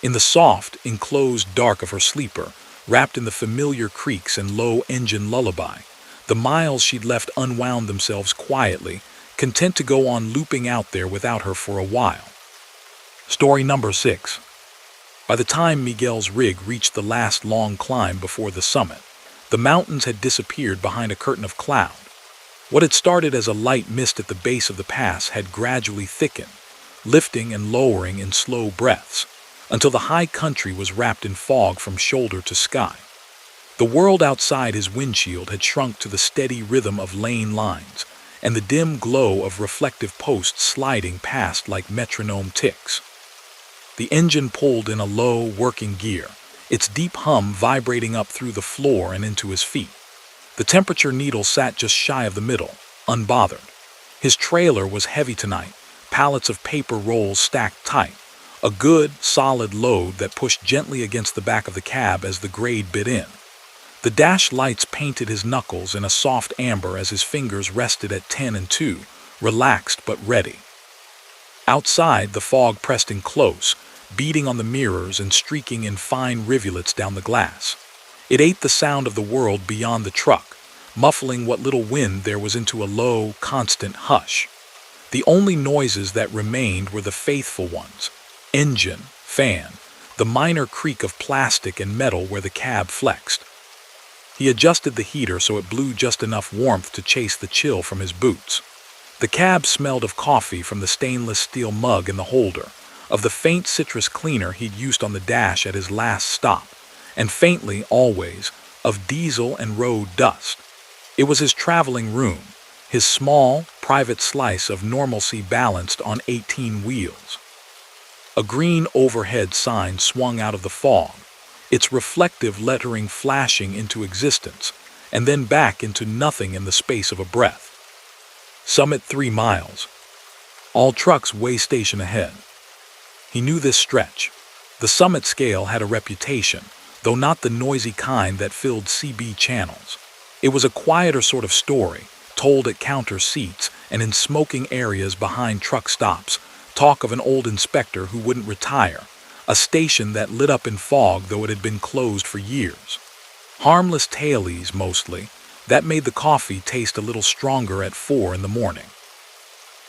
B: In the soft, enclosed dark of her sleeper, wrapped in the familiar creaks and low engine lullaby, the miles she'd left unwound themselves quietly, content to go on looping out there without her for a while. Story number 6. By the time Miguel's rig reached the last long climb before the summit, the mountains had disappeared behind a curtain of cloud. What had started as a light mist at the base of the pass had gradually thickened, lifting and lowering in slow breaths, until the high country was wrapped in fog from shoulder to sky. The world outside his windshield had shrunk to the steady rhythm of lane lines, and the dim glow of reflective posts sliding past like metronome ticks. The engine pulled in a low, working gear, its deep hum vibrating up through the floor and into his feet. The temperature needle sat just shy of the middle, unbothered. His trailer was heavy tonight, pallets of paper rolls stacked tight, a good, solid load that pushed gently against the back of the cab as the grade bit in. The dash lights painted his knuckles in a soft amber as his fingers rested at 10 and 2, relaxed but ready. Outside, the fog pressed in close, beating on the mirrors and streaking in fine rivulets down the glass. It ate the sound of the world beyond the truck, muffling what little wind there was into a low, constant hush. The only noises that remained were the faithful ones: engine, fan, the minor creak of plastic and metal where the cab flexed. He adjusted the heater so it blew just enough warmth to chase the chill from his boots. The cab smelled of coffee from the stainless steel mug in the holder, of the faint citrus cleaner he'd used on the dash at his last stop, and faintly, always, of diesel and road dust. It was his traveling room, his small, private slice of normalcy balanced on 18 wheels. A green overhead sign swung out of the fog, its reflective lettering flashing into existence, and then back into nothing in the space of a breath. Summit 3 miles. All trucks way station ahead. He knew this stretch. The summit scale had a reputation, though not the noisy kind that filled CB channels. It was a quieter sort of story, told at counter seats and in smoking areas behind truck stops, talk of an old inspector who wouldn't retire, a station that lit up in fog though it had been closed for years. Harmless tailies, mostly, that made the coffee taste a little stronger at 4 in the morning.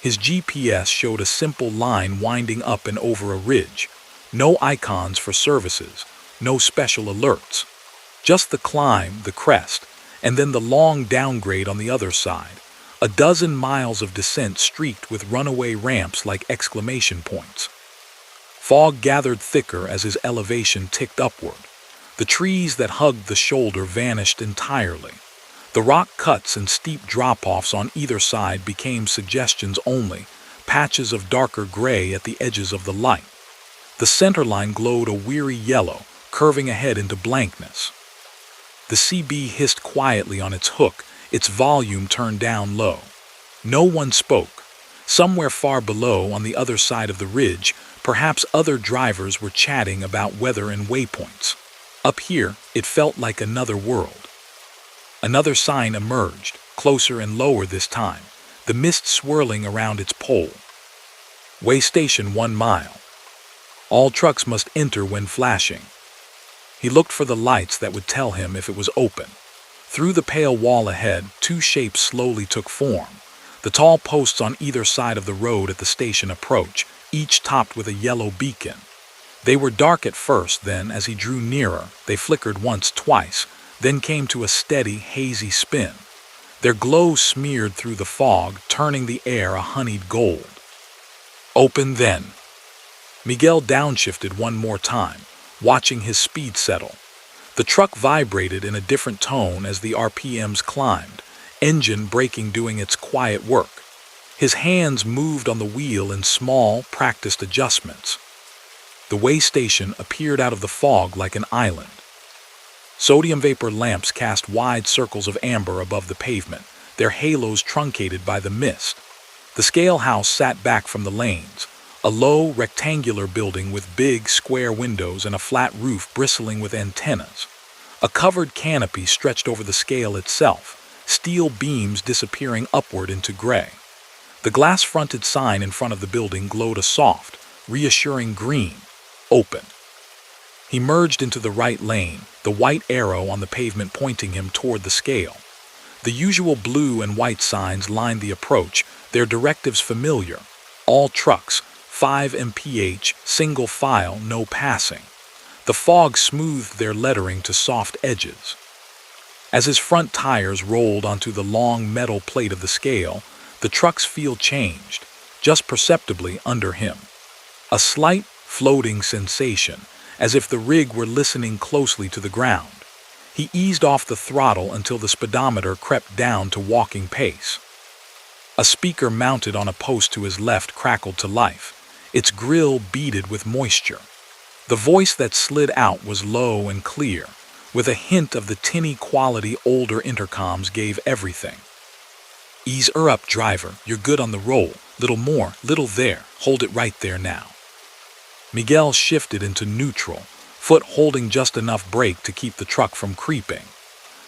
B: His GPS showed a simple line winding up and over a ridge, no icons for services, no special alerts. Just the climb, the crest, and then the long downgrade on the other side, a dozen miles of descent streaked with runaway ramps like exclamation points. Fog gathered thicker as his elevation ticked upward. The trees that hugged the shoulder vanished entirely. The rock cuts and steep drop-offs on either side became suggestions only, patches of darker gray at the edges of the light. The center line glowed a weary yellow, curving ahead into blankness. The CB hissed quietly on its hook, its volume turned down low. No one spoke. Somewhere far below, on the other side of the ridge, perhaps other drivers were chatting about weather and waypoints. Up here, it felt like another world. Another sign emerged, closer and lower this time, the mist swirling around its pole. Way station 1 mile. All trucks must enter when flashing. He looked for the lights that would tell him if it was open. Through the pale wall ahead, 2 shapes slowly took form. The tall posts on either side of the road at the station approach, each topped with a yellow beacon. They were dark at first, then, as he drew nearer, they flickered once, twice, then came to a steady, hazy spin. Their glow smeared through the fog, turning the air a honeyed gold. Open then. Miguel downshifted one more time, watching his speed settle. The truck vibrated in a different tone as the RPMs climbed, engine braking doing its quiet work. His hands moved on the wheel in small, practiced adjustments. The way station appeared out of the fog like an island. Sodium vapor lamps cast wide circles of amber above the pavement, their halos truncated by the mist. The scale house sat back from the lanes, a low, rectangular building with big, square windows and a flat roof bristling with antennas. A covered canopy stretched over the scale itself, steel beams disappearing upward into gray. The glass-fronted sign in front of the building glowed a soft, reassuring green. Open. He merged into the right lane, the white arrow on the pavement pointing him toward the scale. The usual blue and white signs lined the approach, their directives familiar. All trucks, 5 mph, single file, no passing. The fog smoothed their lettering to soft edges. As his front tires rolled onto the long metal plate of the scale, the truck's feel changed, just perceptibly under him. A slight, floating sensation, as if the rig were listening closely to the ground. He eased off the throttle until the speedometer crept down to walking pace. A speaker mounted on a post to his left crackled to life, its grill beaded with moisture. The voice that slid out was low and clear, with a hint of the tinny quality older intercoms gave everything. Ease her up, driver, you're good on the roll, little more, little there, hold it right there now. Miguel shifted into neutral, foot holding just enough brake to keep the truck from creeping.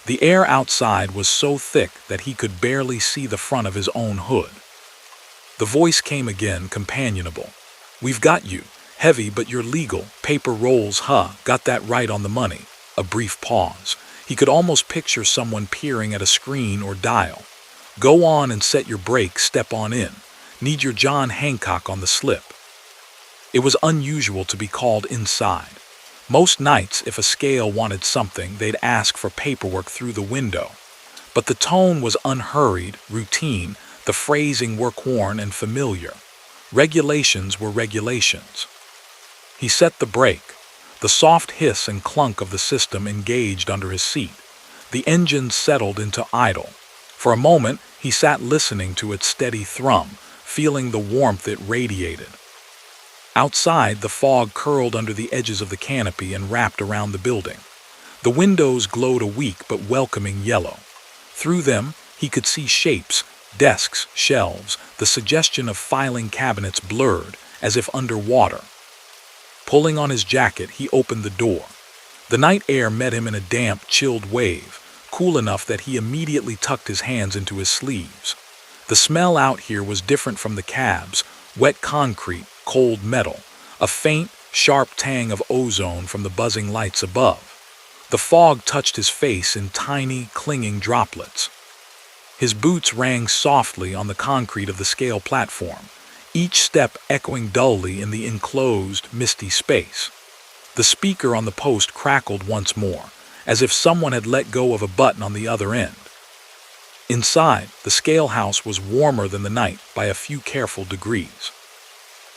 B: The air outside was so thick that he could barely see the front of his own hood. The voice came again, companionable. We've got you. Heavy, but you're legal. Paper rolls, huh? Got that right on the money. A brief pause. He could almost picture someone peering at a screen or dial. Go on and set your brakes, step on in. Need your John Hancock on the slip. It was unusual to be called inside. Most nights, if a scale wanted something, they'd ask for paperwork through the window. But the tone was unhurried, routine, the phrasing work-worn and familiar. Regulations were regulations. He set the brake. The soft hiss and clunk of the system engaged under his seat. The engine settled into idle. For a moment, he sat listening to its steady thrum, feeling the warmth it radiated. Outside, the fog curled under the edges of the canopy and wrapped around the building. The windows glowed a weak but welcoming yellow. Through them, he could see shapes, desks, shelves, the suggestion of filing cabinets blurred, as if underwater. Pulling on his jacket, he opened the door. The night air met him in a damp, chilled wave, cool enough that he immediately tucked his hands into his sleeves. The smell out here was different from the cabs, wet concrete, cold metal, a faint, sharp tang of ozone from the buzzing lights above. The fog touched his face in tiny, clinging droplets. His boots rang softly on the concrete of the scale platform, each step echoing dully in the enclosed, misty space. The speaker on the post crackled once more, as if someone had let go of a button on the other end. Inside, the scale house was warmer than the night by a few careful degrees.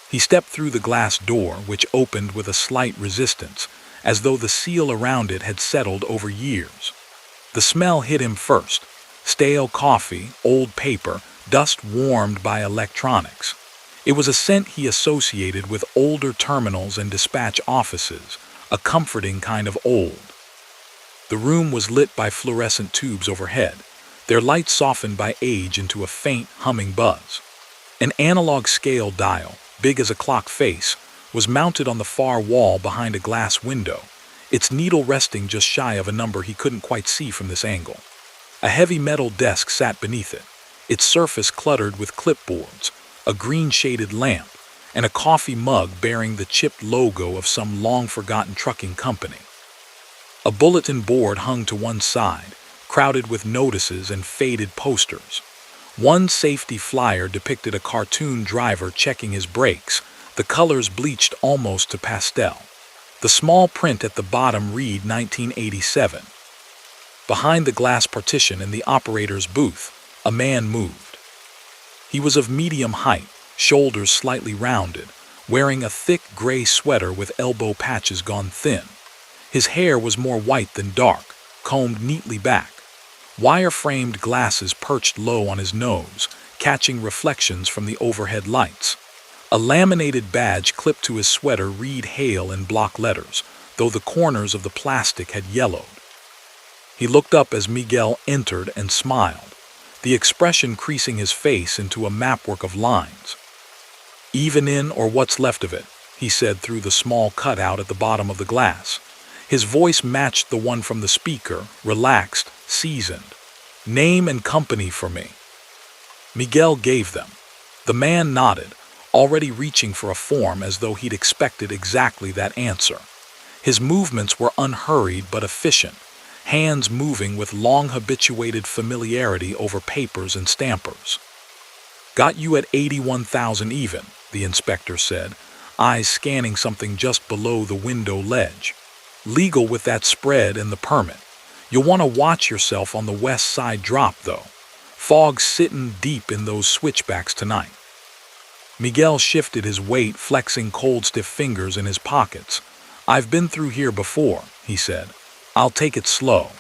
B: He stepped through the glass door, which opened with a slight resistance, as though the seal around it had settled over years. The smell hit him first: stale coffee, old paper, dust warmed by electronics. It was a scent he associated with older terminals and dispatch offices, a comforting kind of old. The room was lit by fluorescent tubes overhead, their light softened by age into a faint, humming buzz. An analog scale dial, big as a clock face, was mounted on the far wall behind a glass window, its needle resting just shy of a number he couldn't quite see from this angle. A heavy metal desk sat beneath it, its surface cluttered with clipboards, a green-shaded lamp, and a coffee mug bearing the chipped logo of some long-forgotten trucking company. A bulletin board hung to one side, crowded with notices and faded posters. One safety flyer depicted a cartoon driver checking his brakes, the colors bleached almost to pastel. The small print at the bottom read 1987. Behind the glass partition in the operator's booth, a man moved. He was of medium height, shoulders slightly rounded, wearing a thick gray sweater with elbow patches gone thin. His hair was more white than dark, combed neatly back. Wire-framed glasses perched low on his nose, catching reflections from the overhead lights. A laminated badge clipped to his sweater read "Hail" in block letters, though the corners of the plastic had yellowed. He looked up as Miguel entered and smiled, the expression creasing his face into a mapwork of lines. "Even in, or what's left of it," he said through the small cutout at the bottom of the glass. His voice matched the one from the speaker, relaxed, seasoned. "Name and company for me." Miguel gave them. The man nodded, already reaching for a form as though he'd expected exactly that answer. His movements were unhurried but efficient, hands moving with long-habituated familiarity over papers and stampers. "Got you at 81,000 even," the inspector said, eyes scanning something just below the window ledge. "Legal with that spread and the permit. You'll want to watch yourself on the west side drop, though. Fog's sitting deep in those switchbacks tonight." Miguel shifted his weight, flexing cold, stiff fingers in his pockets. "I've been through here before," he said. "I'll take it slow."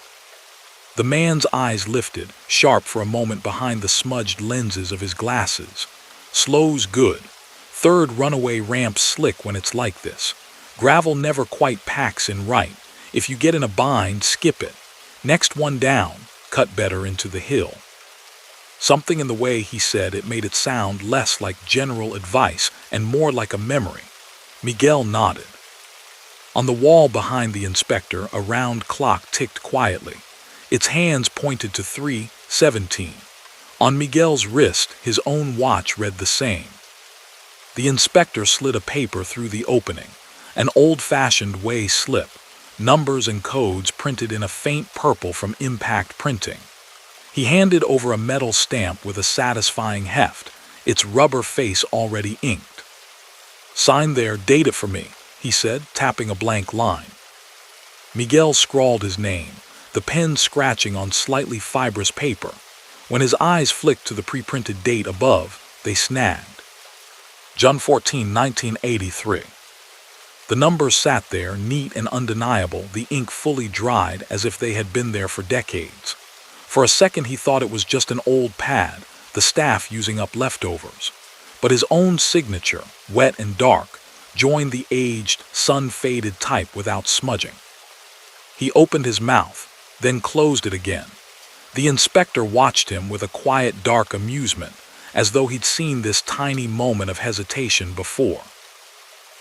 B: The man's eyes lifted, sharp for a moment behind the smudged lenses of his glasses. "Slow's good. Third runaway ramp's slick when it's like this. Gravel never quite packs in right. If you get in a bind, skip it. Next one down, cut better into the hill." Something in the way he said it made it sound less like general advice and more like a memory. Miguel nodded. On the wall behind the inspector, a round clock ticked quietly. Its hands pointed to 3:17. On Miguel's wrist, his own watch read the same. The inspector slid a paper through the opening, an old-fashioned way slip, numbers and codes printed in a faint purple from impact printing. He handed over a metal stamp with a satisfying heft, its rubber face already inked. "Sign there, date it for me," he said, tapping a blank line. Miguel scrawled his name, the pen scratching on slightly fibrous paper. When his eyes flicked to the pre-printed date above, they snagged. June 14, 1983. The numbers sat there, neat and undeniable, the ink fully dried as if they had been there for decades. For a second he thought it was just an old pad, the staff using up leftovers. But his own signature, wet and dark, joined the aged, sun-faded type without smudging. He opened his mouth, then closed it again. The inspector watched him with a quiet, dark amusement, as though he'd seen this tiny moment of hesitation before.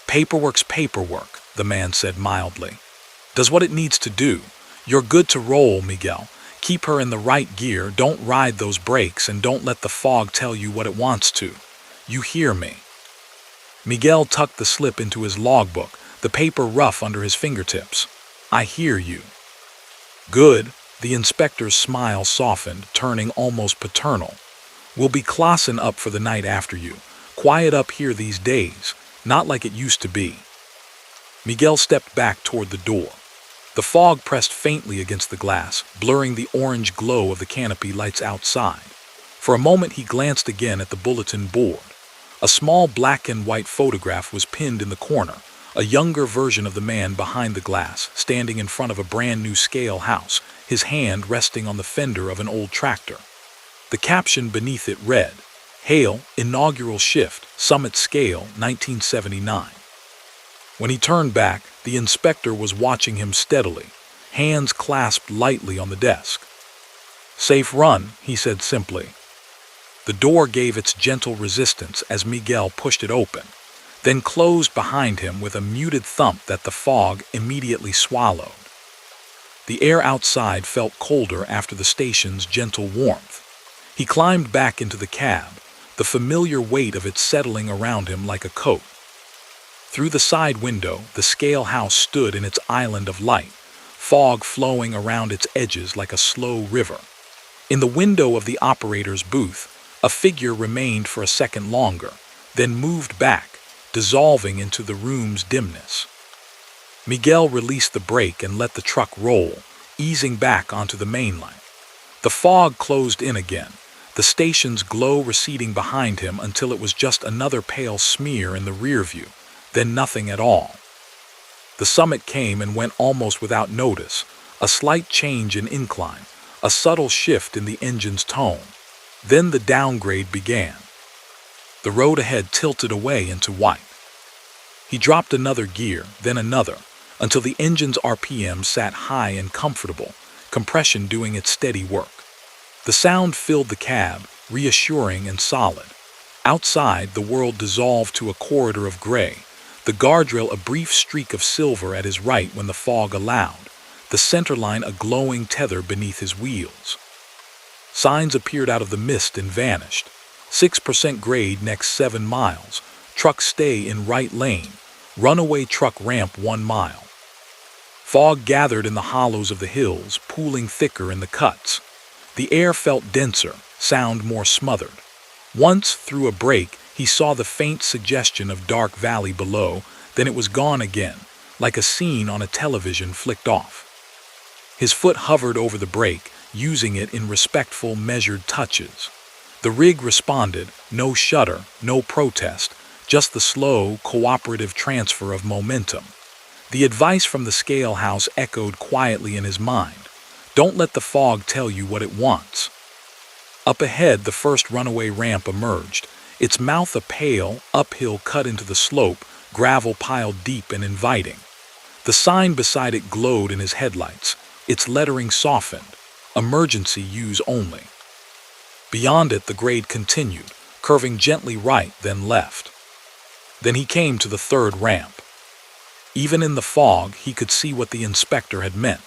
B: "Paperwork's paperwork," the man said mildly. "Does what it needs to do. You're good to roll, Miguel. Keep her in the right gear, don't ride those brakes, and don't let the fog tell you what it wants to. You hear me?" Miguel tucked the slip into his logbook, the paper rough under his fingertips. "I hear you." "Good." The inspector's smile softened, turning almost paternal. "We'll be clossin' up for the night after you. Quiet up here these days, not like it used to be." Miguel stepped back toward the door. The fog pressed faintly against the glass, blurring the orange glow of the canopy lights outside. For a moment he glanced again at the bulletin board. A small black and white photograph was pinned in the corner, a younger version of the man behind the glass, standing in front of a brand-new scale house, his hand resting on the fender of an old tractor. The caption beneath it read, "Hail, inaugural shift, Summit Scale, 1979. When he turned back, the inspector was watching him steadily, hands clasped lightly on the desk. "Safe run," he said simply. The door gave its gentle resistance as Miguel pushed it open, then closed behind him with a muted thump that the fog immediately swallowed. The air outside felt colder after the station's gentle warmth. He climbed back into the cab, the familiar weight of it settling around him like a coat. Through the side window, the scale house stood in its island of light, fog flowing around its edges like a slow river. In the window of the operator's booth, a figure remained for a second longer, then moved back, dissolving into the room's dimness. Miguel released the brake and let the truck roll, easing back onto the main line. The fog closed in again, the station's glow receding behind him until it was just another pale smear in the rear view, then nothing at all. The summit came and went almost without notice, a slight change in incline, a subtle shift in the engine's tone. Then the downgrade began. The road ahead tilted away into white. He dropped another gear, then another, until the engine's RPM sat high and comfortable, compression doing its steady work. The sound filled the cab, reassuring and solid. Outside, the world dissolved to a corridor of gray, the guardrail a brief streak of silver at his right when the fog allowed, the centerline a glowing tether beneath his wheels. Signs appeared out of the mist and vanished. 6% grade next 7 miles, truck stay in right lane, runaway truck ramp 1 mile. Fog gathered in the hollows of the hills, pooling thicker in the cuts. The air felt denser, sound more smothered. Once, through a break, he saw the faint suggestion of dark valley below, then it was gone again, like a scene on a television flicked off. His foot hovered over the brake, using it in respectful, measured touches. The rig responded, no shudder, no protest, just the slow, cooperative transfer of momentum. The advice from the scale house echoed quietly in his mind. Don't let the fog tell you what it wants. Up ahead, the first runaway ramp emerged, its mouth a pale, uphill cut into the slope, gravel piled deep and inviting. The sign beside it glowed in his headlights, its lettering softened, emergency use only. Beyond it, the grade continued, curving gently right, then left. Then he came to the third ramp. Even in the fog, he could see what the inspector had meant.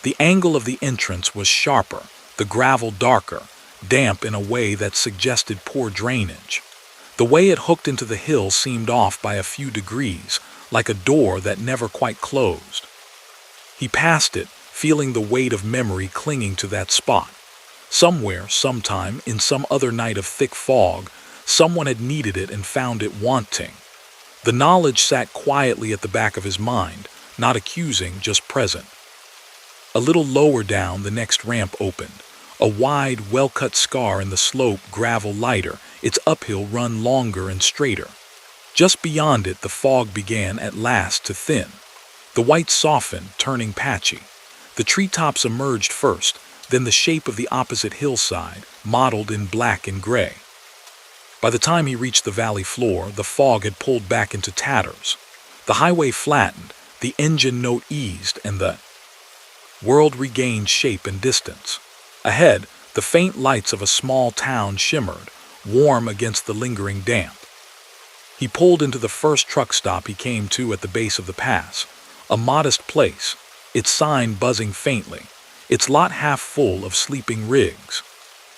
B: The angle of the entrance was sharper, the gravel darker, damp in a way that suggested poor drainage. The way it hooked into the hill seemed off by a few degrees, like a door that never quite closed. He passed it, feeling the weight of memory clinging to that spot. Somewhere, sometime, in some other night of thick fog, someone had needed it and found it wanting. The knowledge sat quietly at the back of his mind, not accusing, just present. A little lower down, the next ramp opened. A wide, well-cut scar in the slope, gravel lighter, its uphill run longer and straighter. Just beyond it, the fog began at last to thin. The white softened, turning patchy. The treetops emerged first, then the shape of the opposite hillside, mottled in black and gray. By the time he reached the valley floor, the fog had pulled back into tatters. The highway flattened, the engine note eased, and the world regained shape and distance. Ahead, the faint lights of a small town shimmered, warm against the lingering damp. He pulled into the first truck stop he came to at the base of the pass, a modest place, its sign buzzing faintly, its lot half full of sleeping rigs.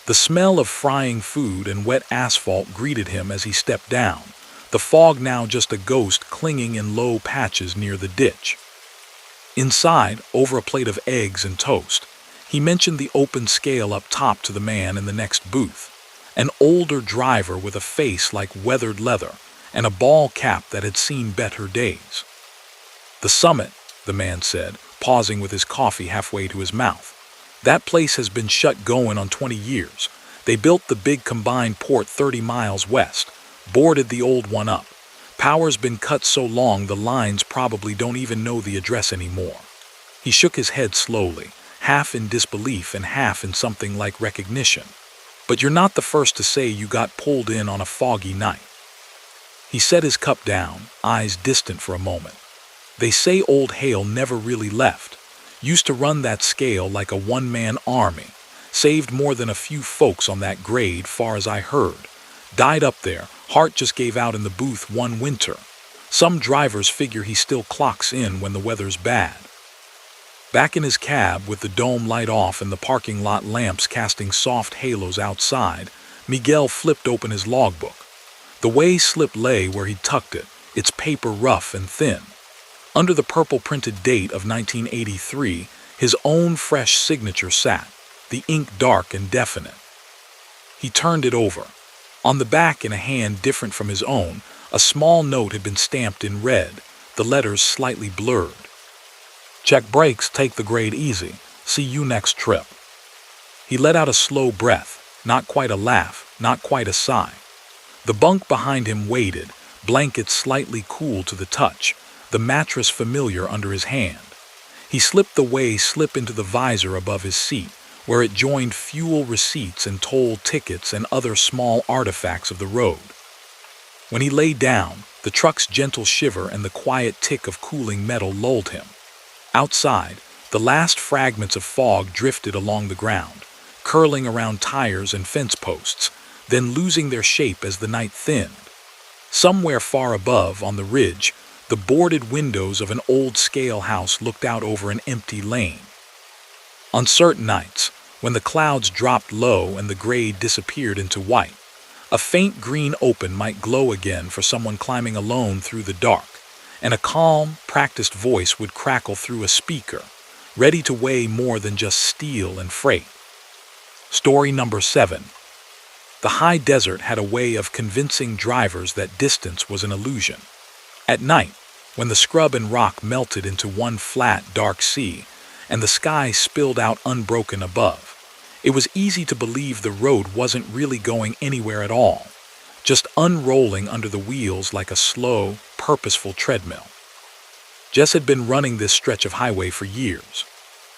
B: The smell of frying food and wet asphalt greeted him as he stepped down, the fog now just a ghost clinging in low patches near the ditch. Inside, over a plate of eggs and toast, he mentioned the open scale up top to the man in the next booth, an older driver with a face like weathered leather and a ball cap that had seen better days. The summit, the man said, pausing with his coffee halfway to his mouth. That place has been shut going on 20 years. They built the big combined port 30 miles west, boarded the old one up. Power's been cut so long the lines probably don't even know the address anymore. He shook his head slowly, half in disbelief and half in something like recognition. But you're not the first to say you got pulled in on a foggy night. He set his cup down, eyes distant for a moment. They say Old Hale never really left. Used to run that scale like a one-man army. Saved more than a few folks on that grade, far as I heard. Died up there, heart just gave out in the booth one winter. Some drivers figure he still clocks in when the weather's bad. Back in his cab, with the dome light off and the parking lot lamps casting soft halos outside, Miguel flipped open his logbook. The way slip lay where he'd tucked it, its paper rough and thin. Under the purple printed date of 1983, his own fresh signature sat, the ink dark and definite. He turned it over. On the back, in a hand different from his own, a small note had been stamped in red, the letters slightly blurred. Check brakes, take the grade easy. See you next trip." He let out a slow breath, not quite a laugh, not quite a sigh. The bunk behind him waited, blankets slightly cool to the touch, the mattress familiar under his hand. He slipped the weigh slip into the visor above his seat, where it joined fuel receipts and toll tickets and other small artifacts of the road. When he lay down, the truck's gentle shiver and the quiet tick of cooling metal lulled him. Outside, the last fragments of fog drifted along the ground, curling around tires and fence posts, then losing their shape as the night thinned. Somewhere far above, on the ridge, the boarded windows of an old scale house looked out over an empty lane. On certain nights, when the clouds dropped low and the gray disappeared into white, a faint green open might glow again for someone climbing alone through the dark, and a calm, practiced voice would crackle through a speaker, ready to weigh more than just steel and freight. Story number 7. The high desert had a way of convincing drivers that distance was an illusion. At night, when the scrub and rock melted into one flat, dark sea, and the sky spilled out unbroken above, it was easy to believe the road wasn't really going anywhere at all, just unrolling under the wheels like a slow, purposeful treadmill. Jess had been running this stretch of highway for years.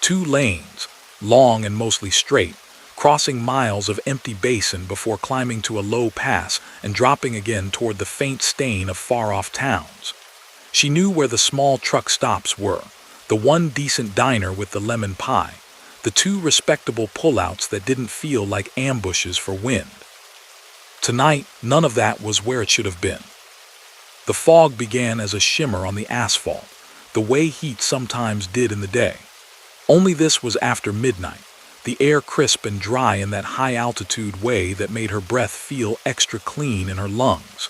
B: 2 lanes, long and mostly straight, crossing miles of empty basin before climbing to a low pass and dropping again toward the faint stain of far-off towns. She knew where the small truck stops were, the one decent diner with the lemon pie, the 2 respectable pullouts that didn't feel like ambushes for wind. Tonight, none of that was where it should have been. The fog began as a shimmer on the asphalt, the way heat sometimes did in the day. Only this was after midnight, the air crisp and dry in that high-altitude way that made her breath feel extra clean in her lungs.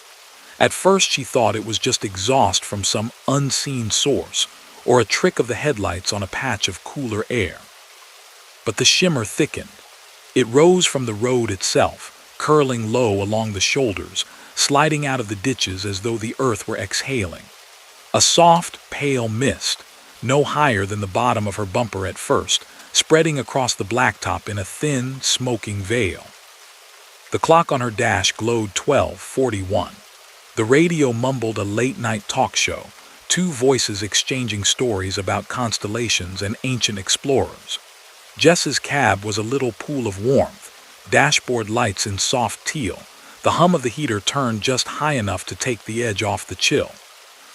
B: At first she thought it was just exhaust from some unseen source, or a trick of the headlights on a patch of cooler air. But the shimmer thickened. It rose from the road itself, curling low along the shoulders, sliding out of the ditches as though the earth were exhaling. A soft, pale mist, no higher than the bottom of her bumper at first, spreading across the blacktop in a thin, smoking veil. The clock on her dash glowed 12:41. The radio mumbled a late-night talk show, 2 voices exchanging stories about constellations and ancient explorers. Jess's cab was a little pool of warmth, dashboard lights in soft teal, the hum of the heater turned just high enough to take the edge off the chill.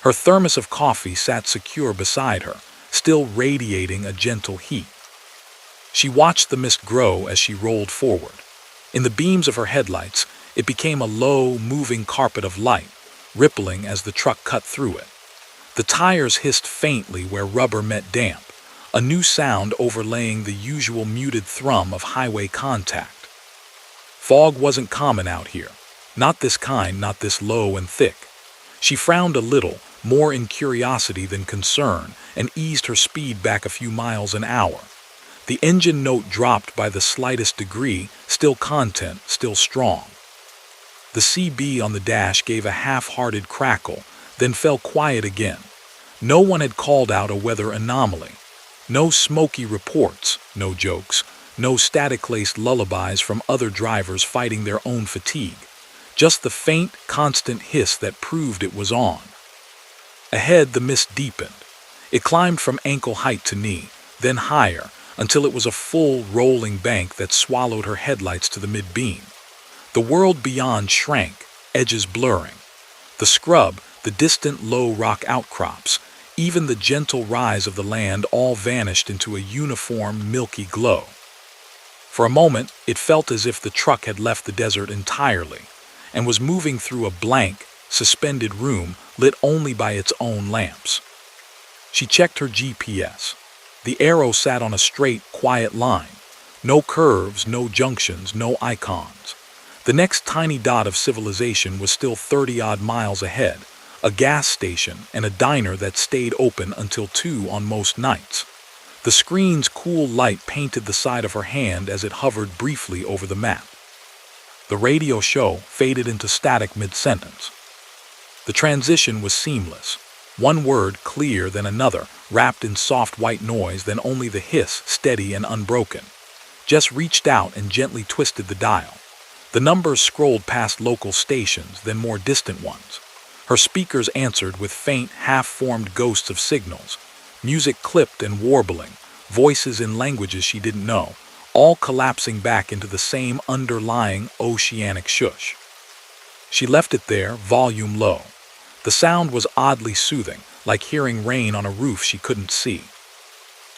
B: Her thermos of coffee sat secure beside her, still radiating a gentle heat. She watched the mist grow as she rolled forward. In the beams of her headlights, it became a low, moving carpet of light, rippling as the truck cut through it. The tires hissed faintly where rubber met damp, a new sound overlaying the usual muted thrum of highway contact. Fog wasn't common out here. Not this kind, not this low and thick. She frowned a little, more in curiosity than concern, and eased her speed back a few miles an hour. The engine note dropped by the slightest degree, still content, still strong. The CB on the dash gave a half-hearted crackle, then fell quiet again. No one had called out a weather anomaly. No smoky reports, no jokes, no static-laced lullabies from other drivers fighting their own fatigue. Just the faint, constant hiss that proved it was on. Ahead, the mist deepened. It climbed from ankle height to knee, then higher, until it was a full, rolling bank that swallowed her headlights to the mid-beam. The world beyond shrank, edges blurring. The scrub, the distant low rock outcrops, even the gentle rise of the land all vanished into a uniform, milky glow. For a moment, it felt as if the truck had left the desert entirely and was moving through a blank, suspended room lit only by its own lamps. She checked her GPS. The arrow sat on a straight, quiet line. No curves, no junctions, no icons. The next tiny dot of civilization was still 30-odd miles ahead, a gas station and a diner that stayed open until 2 on most nights. The screen's cool light painted the side of her hand as it hovered briefly over the map. The radio show faded into static mid-sentence. The transition was seamless. One word clear, then another, wrapped in soft white noise, then only the hiss, steady and unbroken. Jess reached out and gently twisted the dial. The numbers scrolled past local stations, then more distant ones. Her speakers answered with faint, half-formed ghosts of signals. Music clipped and warbling, voices in languages she didn't know, all collapsing back into the same underlying oceanic shush. She left it there, volume low. The sound was oddly soothing, like hearing rain on a roof she couldn't see.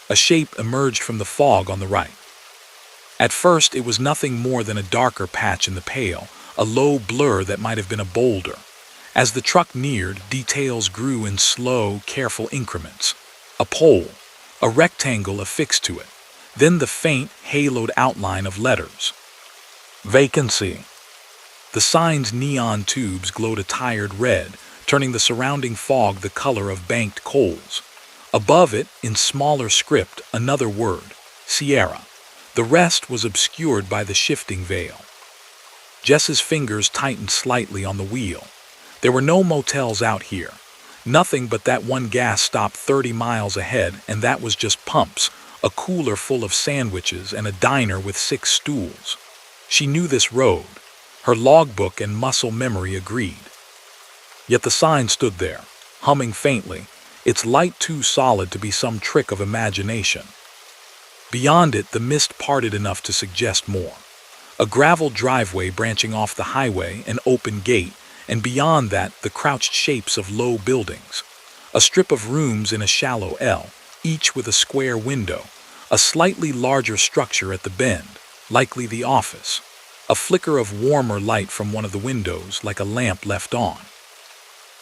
B: A shape emerged from the fog on the right. At first, it was nothing more than a darker patch in the pale, a low blur that might have been a boulder. As the truck neared, details grew in slow, careful increments. A pole, a rectangle affixed to it, then the faint, haloed outline of letters. Vacancy. The sign's neon tubes glowed a tired red, turning the surrounding fog the color of banked coals. Above it, in smaller script, another word, Sierra. The rest was obscured by the shifting veil. Jess's fingers tightened slightly on the wheel. There were no motels out here. Nothing but that one gas stop 30 miles ahead, and that was just pumps, a cooler full of sandwiches, and a diner with 6 stools. She knew this road. Her logbook and muscle memory agreed. Yet the sign stood there, humming faintly, its light too solid to be some trick of imagination. Beyond it, the mist parted enough to suggest more. A gravel driveway branching off the highway, an open gate, and beyond that, the crouched shapes of low buildings. A strip of rooms in a shallow L, each with a square window, a slightly larger structure at the bend, likely the office. A flicker of warmer light from one of the windows, like a lamp left on.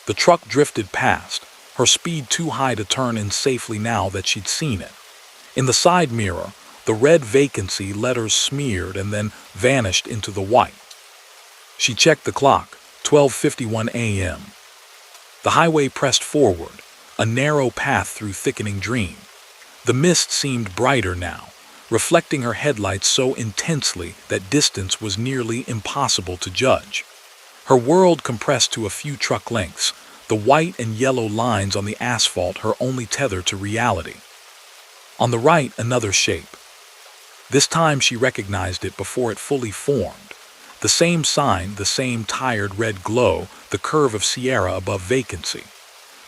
B: The truck drifted past, her speed too high to turn in safely now that she'd seen it. In the side mirror, the red vacancy letters smeared and then vanished into the white. She checked the clock, 12:51 a.m. The highway pressed forward, a narrow path through thickening dream. The mist seemed brighter now, reflecting her headlights so intensely that distance was nearly impossible to judge. Her world compressed to a few truck lengths, the white and yellow lines on the asphalt her only tether to reality. On the right, another shape. This time she recognized it before it fully formed. The same sign, the same tired red glow, the curve of Sierra above vacancy.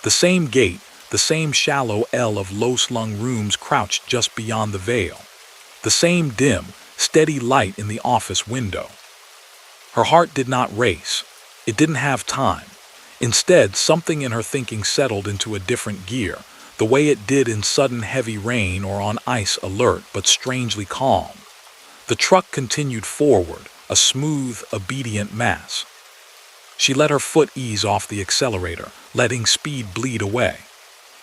B: The same gate, the same shallow L of low-slung rooms crouched just beyond the veil. The same dim, steady light in the office window. Her heart did not race. It didn't have time. Instead, something in her thinking settled into a different gear, the way it did in sudden heavy rain or on ice, alert but strangely calm. The truck continued forward, a smooth, obedient mass. She let her foot ease off the accelerator, letting speed bleed away.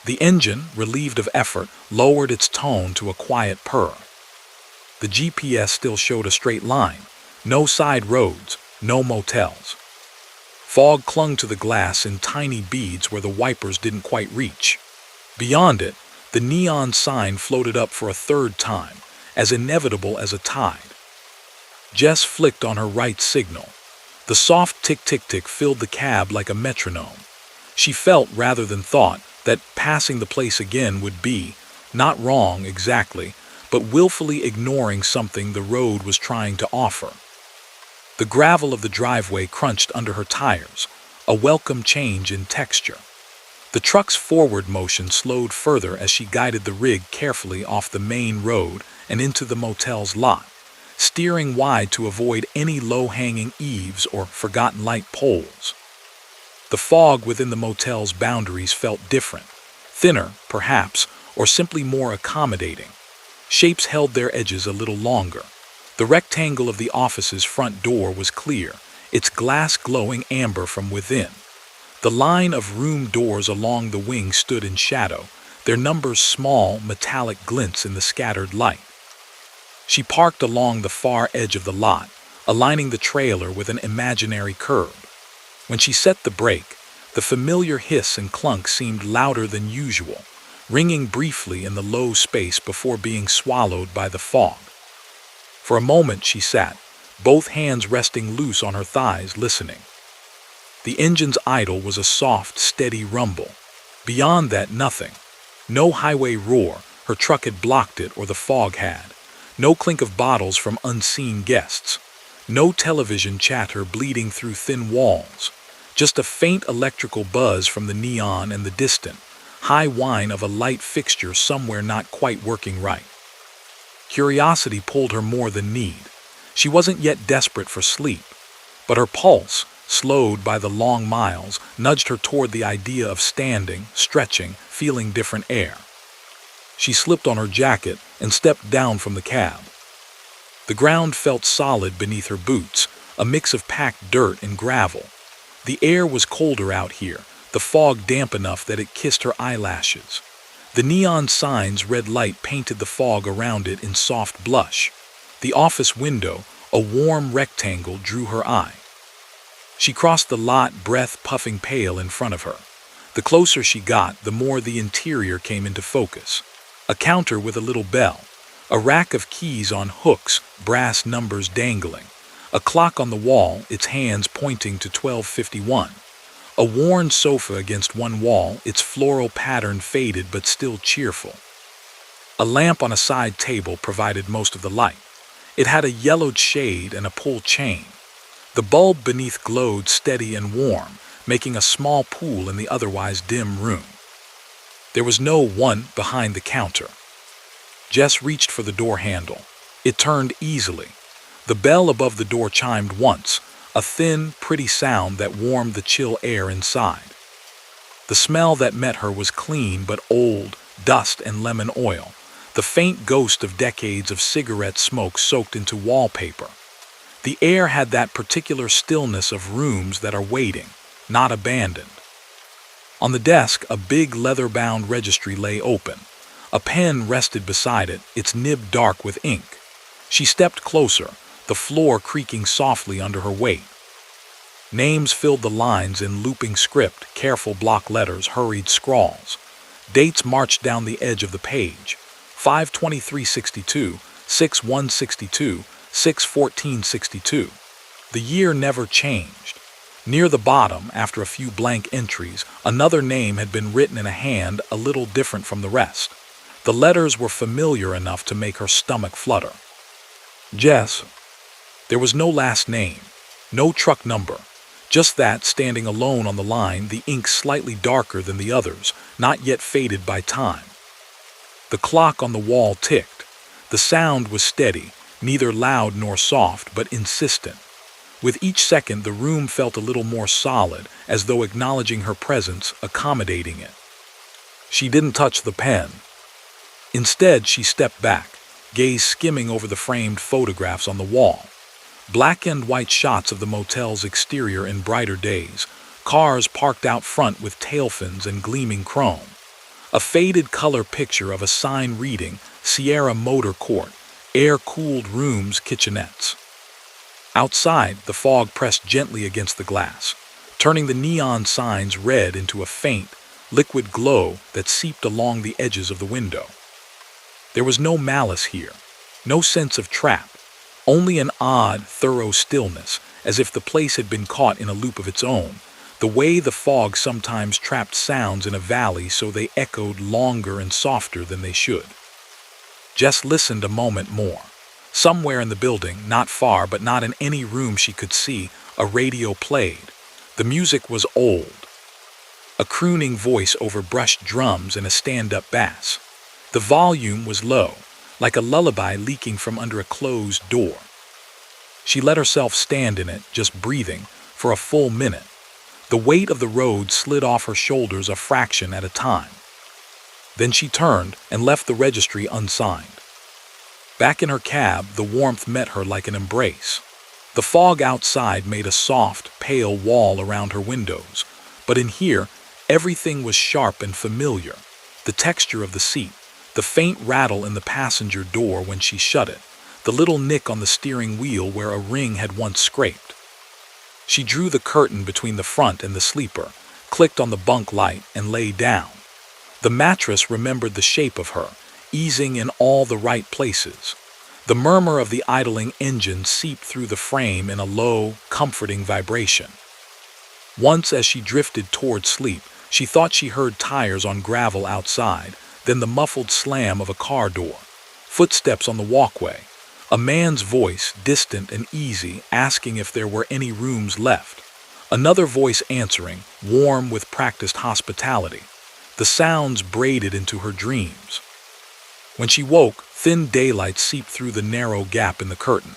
B: The engine, relieved of effort, lowered its tone to a quiet purr. The GPS still showed a straight line, no side roads, no motels. Fog clung to the glass in tiny beads where the wipers didn't quite reach. Beyond it, the neon sign floated up for a third time, as inevitable as a tide. Jess flicked on her right signal. The soft tick-tick-tick filled the cab like a metronome. She felt, rather than thought, that passing the place again would be, not wrong exactly, but willfully ignoring something the road was trying to offer. The gravel of the driveway crunched under her tires, a welcome change in texture. The truck's forward motion slowed further as she guided the rig carefully off the main road and into the motel's lot, steering wide to avoid any low-hanging eaves or forgotten light poles. The fog within the motel's boundaries felt different, thinner, perhaps, or simply more accommodating. Shapes held their edges a little longer. The rectangle of the office's front door was clear, its glass glowing amber from within. The line of room doors along the wing stood in shadow, their numbers small, metallic glints in the scattered light. She parked along the far edge of the lot, aligning the trailer with an imaginary curb. When she set the brake, the familiar hiss and clunk seemed louder than usual, ringing briefly in the low space before being swallowed by the fog. For a moment she sat, both hands resting loose on her thighs, listening. The engine's idle was a soft, steady rumble. Beyond that, nothing. No highway roar, her truck had blocked it or the fog had. No clink of bottles from unseen guests. No television chatter bleeding through thin walls. Just a faint electrical buzz from the neon and the distant, high whine of a light fixture somewhere not quite working right. Curiosity pulled her more than need. She wasn't yet desperate for sleep, but her pulse, slowed by the long miles, nudged her toward the idea of standing, stretching, feeling different air. She slipped on her jacket and stepped down from the cab. The ground felt solid beneath her boots, a mix of packed dirt and gravel. The air was colder out here, the fog damp enough that it kissed her eyelashes. The neon sign's red light painted the fog around it in soft blush. The office window, a warm rectangle, drew her eye. She crossed the lot, breath puffing pale in front of her. The closer she got, the more the interior came into focus. A counter with a little bell. A rack of keys on hooks, brass numbers dangling. A clock on the wall, its hands pointing to 12:51. A worn sofa against one wall, its floral pattern faded but still cheerful. A lamp on a side table provided most of the light. It had a yellowed shade and a pull chain. The bulb beneath glowed steady and warm, making a small pool in the otherwise dim room. There was no one behind the counter. Jess reached for the door handle. It turned easily. The bell above the door chimed once, a thin, pretty sound that warmed the chill air inside. The smell that met her was clean but old, dust and lemon oil, the faint ghost of decades of cigarette smoke soaked into wallpaper. The air had that particular stillness of rooms that are waiting, not abandoned. On the desk, a big leather-bound registry lay open. A pen rested beside it, its nib dark with ink. She stepped closer, the floor creaking softly under her weight. Names filled the lines in looping script, careful block letters, hurried scrawls. Dates marched down the edge of the page. 5/23/62, 6/1/62, 6/14/62. The year never changed. Near the bottom, after a few blank entries, another name had been written in a hand a little different from the rest. The letters were familiar enough to make her stomach flutter. Jess. There was no last name, no truck number. Just that, standing alone on the line, the ink slightly darker than the others, not yet faded by time. The clock on the wall ticked. The sound was steady, neither loud nor soft, but insistent. With each second, the room felt a little more solid, as though acknowledging her presence, accommodating it. She didn't touch the pen. Instead, she stepped back, gaze skimming over the framed photographs on the wall. Black and white shots of the motel's exterior in brighter days, cars parked out front with tail fins and gleaming chrome. A faded color picture of a sign reading, Sierra Motor Court, air-cooled rooms, kitchenettes. Outside, the fog pressed gently against the glass, turning the neon signs red into a faint, liquid glow that seeped along the edges of the window. There was no malice here, no sense of trap, only an odd, thorough stillness, as if the place had been caught in a loop of its own, the way the fog sometimes trapped sounds in a valley so they echoed longer and softer than they should. Jess listened a moment more. Somewhere in the building, not far but not in any room she could see, a radio played. The music was old. A crooning voice over brushed drums and a stand-up bass. The volume was low, like a lullaby leaking from under a closed door. She let herself stand in it, just breathing, for a full minute. The weight of the road slid off her shoulders a fraction at a time. Then she turned and left the registry unsigned. Back in her cab, the warmth met her like an embrace. The fog outside made a soft, pale wall around her windows, but in here, everything was sharp and familiar. The texture of the seat, the faint rattle in the passenger door when she shut it, the little nick on the steering wheel where a ring had once scraped. She drew the curtain between the front and the sleeper, clicked on the bunk light, and lay down. The mattress remembered the shape of her, easing in all the right places. The murmur of the idling engine seeped through the frame in a low, comforting vibration. Once, as she drifted toward sleep, She thought she heard tires on gravel outside, then the muffled slam of a car door. Footsteps on the walkway. A man's voice, distant and easy, asking if there were any rooms left. Another voice answering, warm with practiced hospitality. The sounds braided into her dreams. When she woke, thin daylight seeped through the narrow gap in the curtain.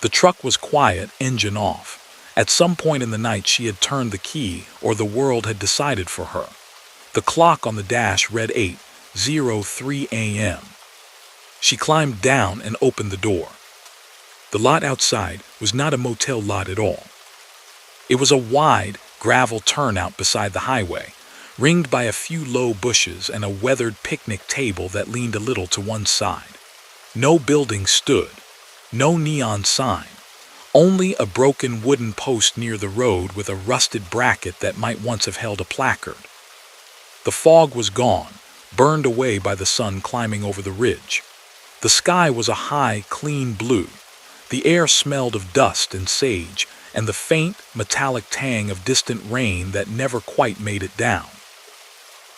B: The truck was quiet, engine off. At some point in the night she had turned the key, or the world had decided for her. The clock on the dash read 8:03 a.m. She climbed down and opened the door. The lot outside was not a motel lot at all. It was a wide, gravel turnout beside the highway, ringed by a few low bushes and a weathered picnic table that leaned a little to one side. No building stood, no neon sign, only a broken wooden post near the road with a rusted bracket that might once have held a placard. The fog was gone, burned away by the sun climbing over the ridge. The sky was a high, clean blue. The air smelled of dust and sage, and the faint, metallic tang of distant rain that never quite made it down.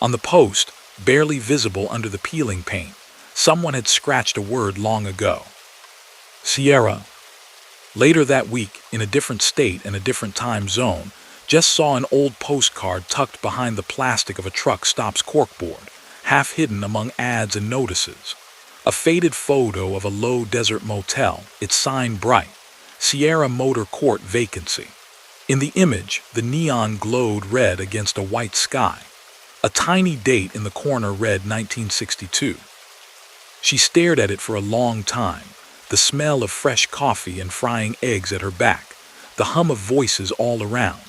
B: On the post, barely visible under the peeling paint, someone had scratched a word long ago. Sierra. Later that week, in a different state and a different time zone, Jess saw an old postcard tucked behind the plastic of a truck stop's corkboard, half hidden among ads and notices. A faded photo of a low desert motel, its sign bright, Sierra Motor Court vacancy. In the image, the neon glowed red against a white sky. A tiny date in the corner read 1962. She stared at it for a long time, the smell of fresh coffee and frying eggs at her back, the hum of voices all around.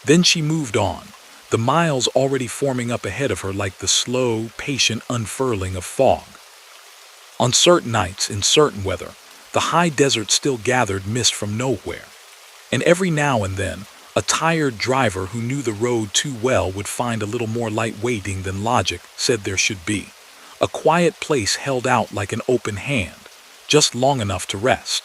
B: Then she moved on, the miles already forming up ahead of her like the slow, patient unfurling of fog. On certain nights, in certain weather, the high desert still gathered mist from nowhere. And every now and then, a tired driver who knew the road too well would find a little more light waiting than logic said there should be. A quiet place held out like an open hand, just long enough to rest.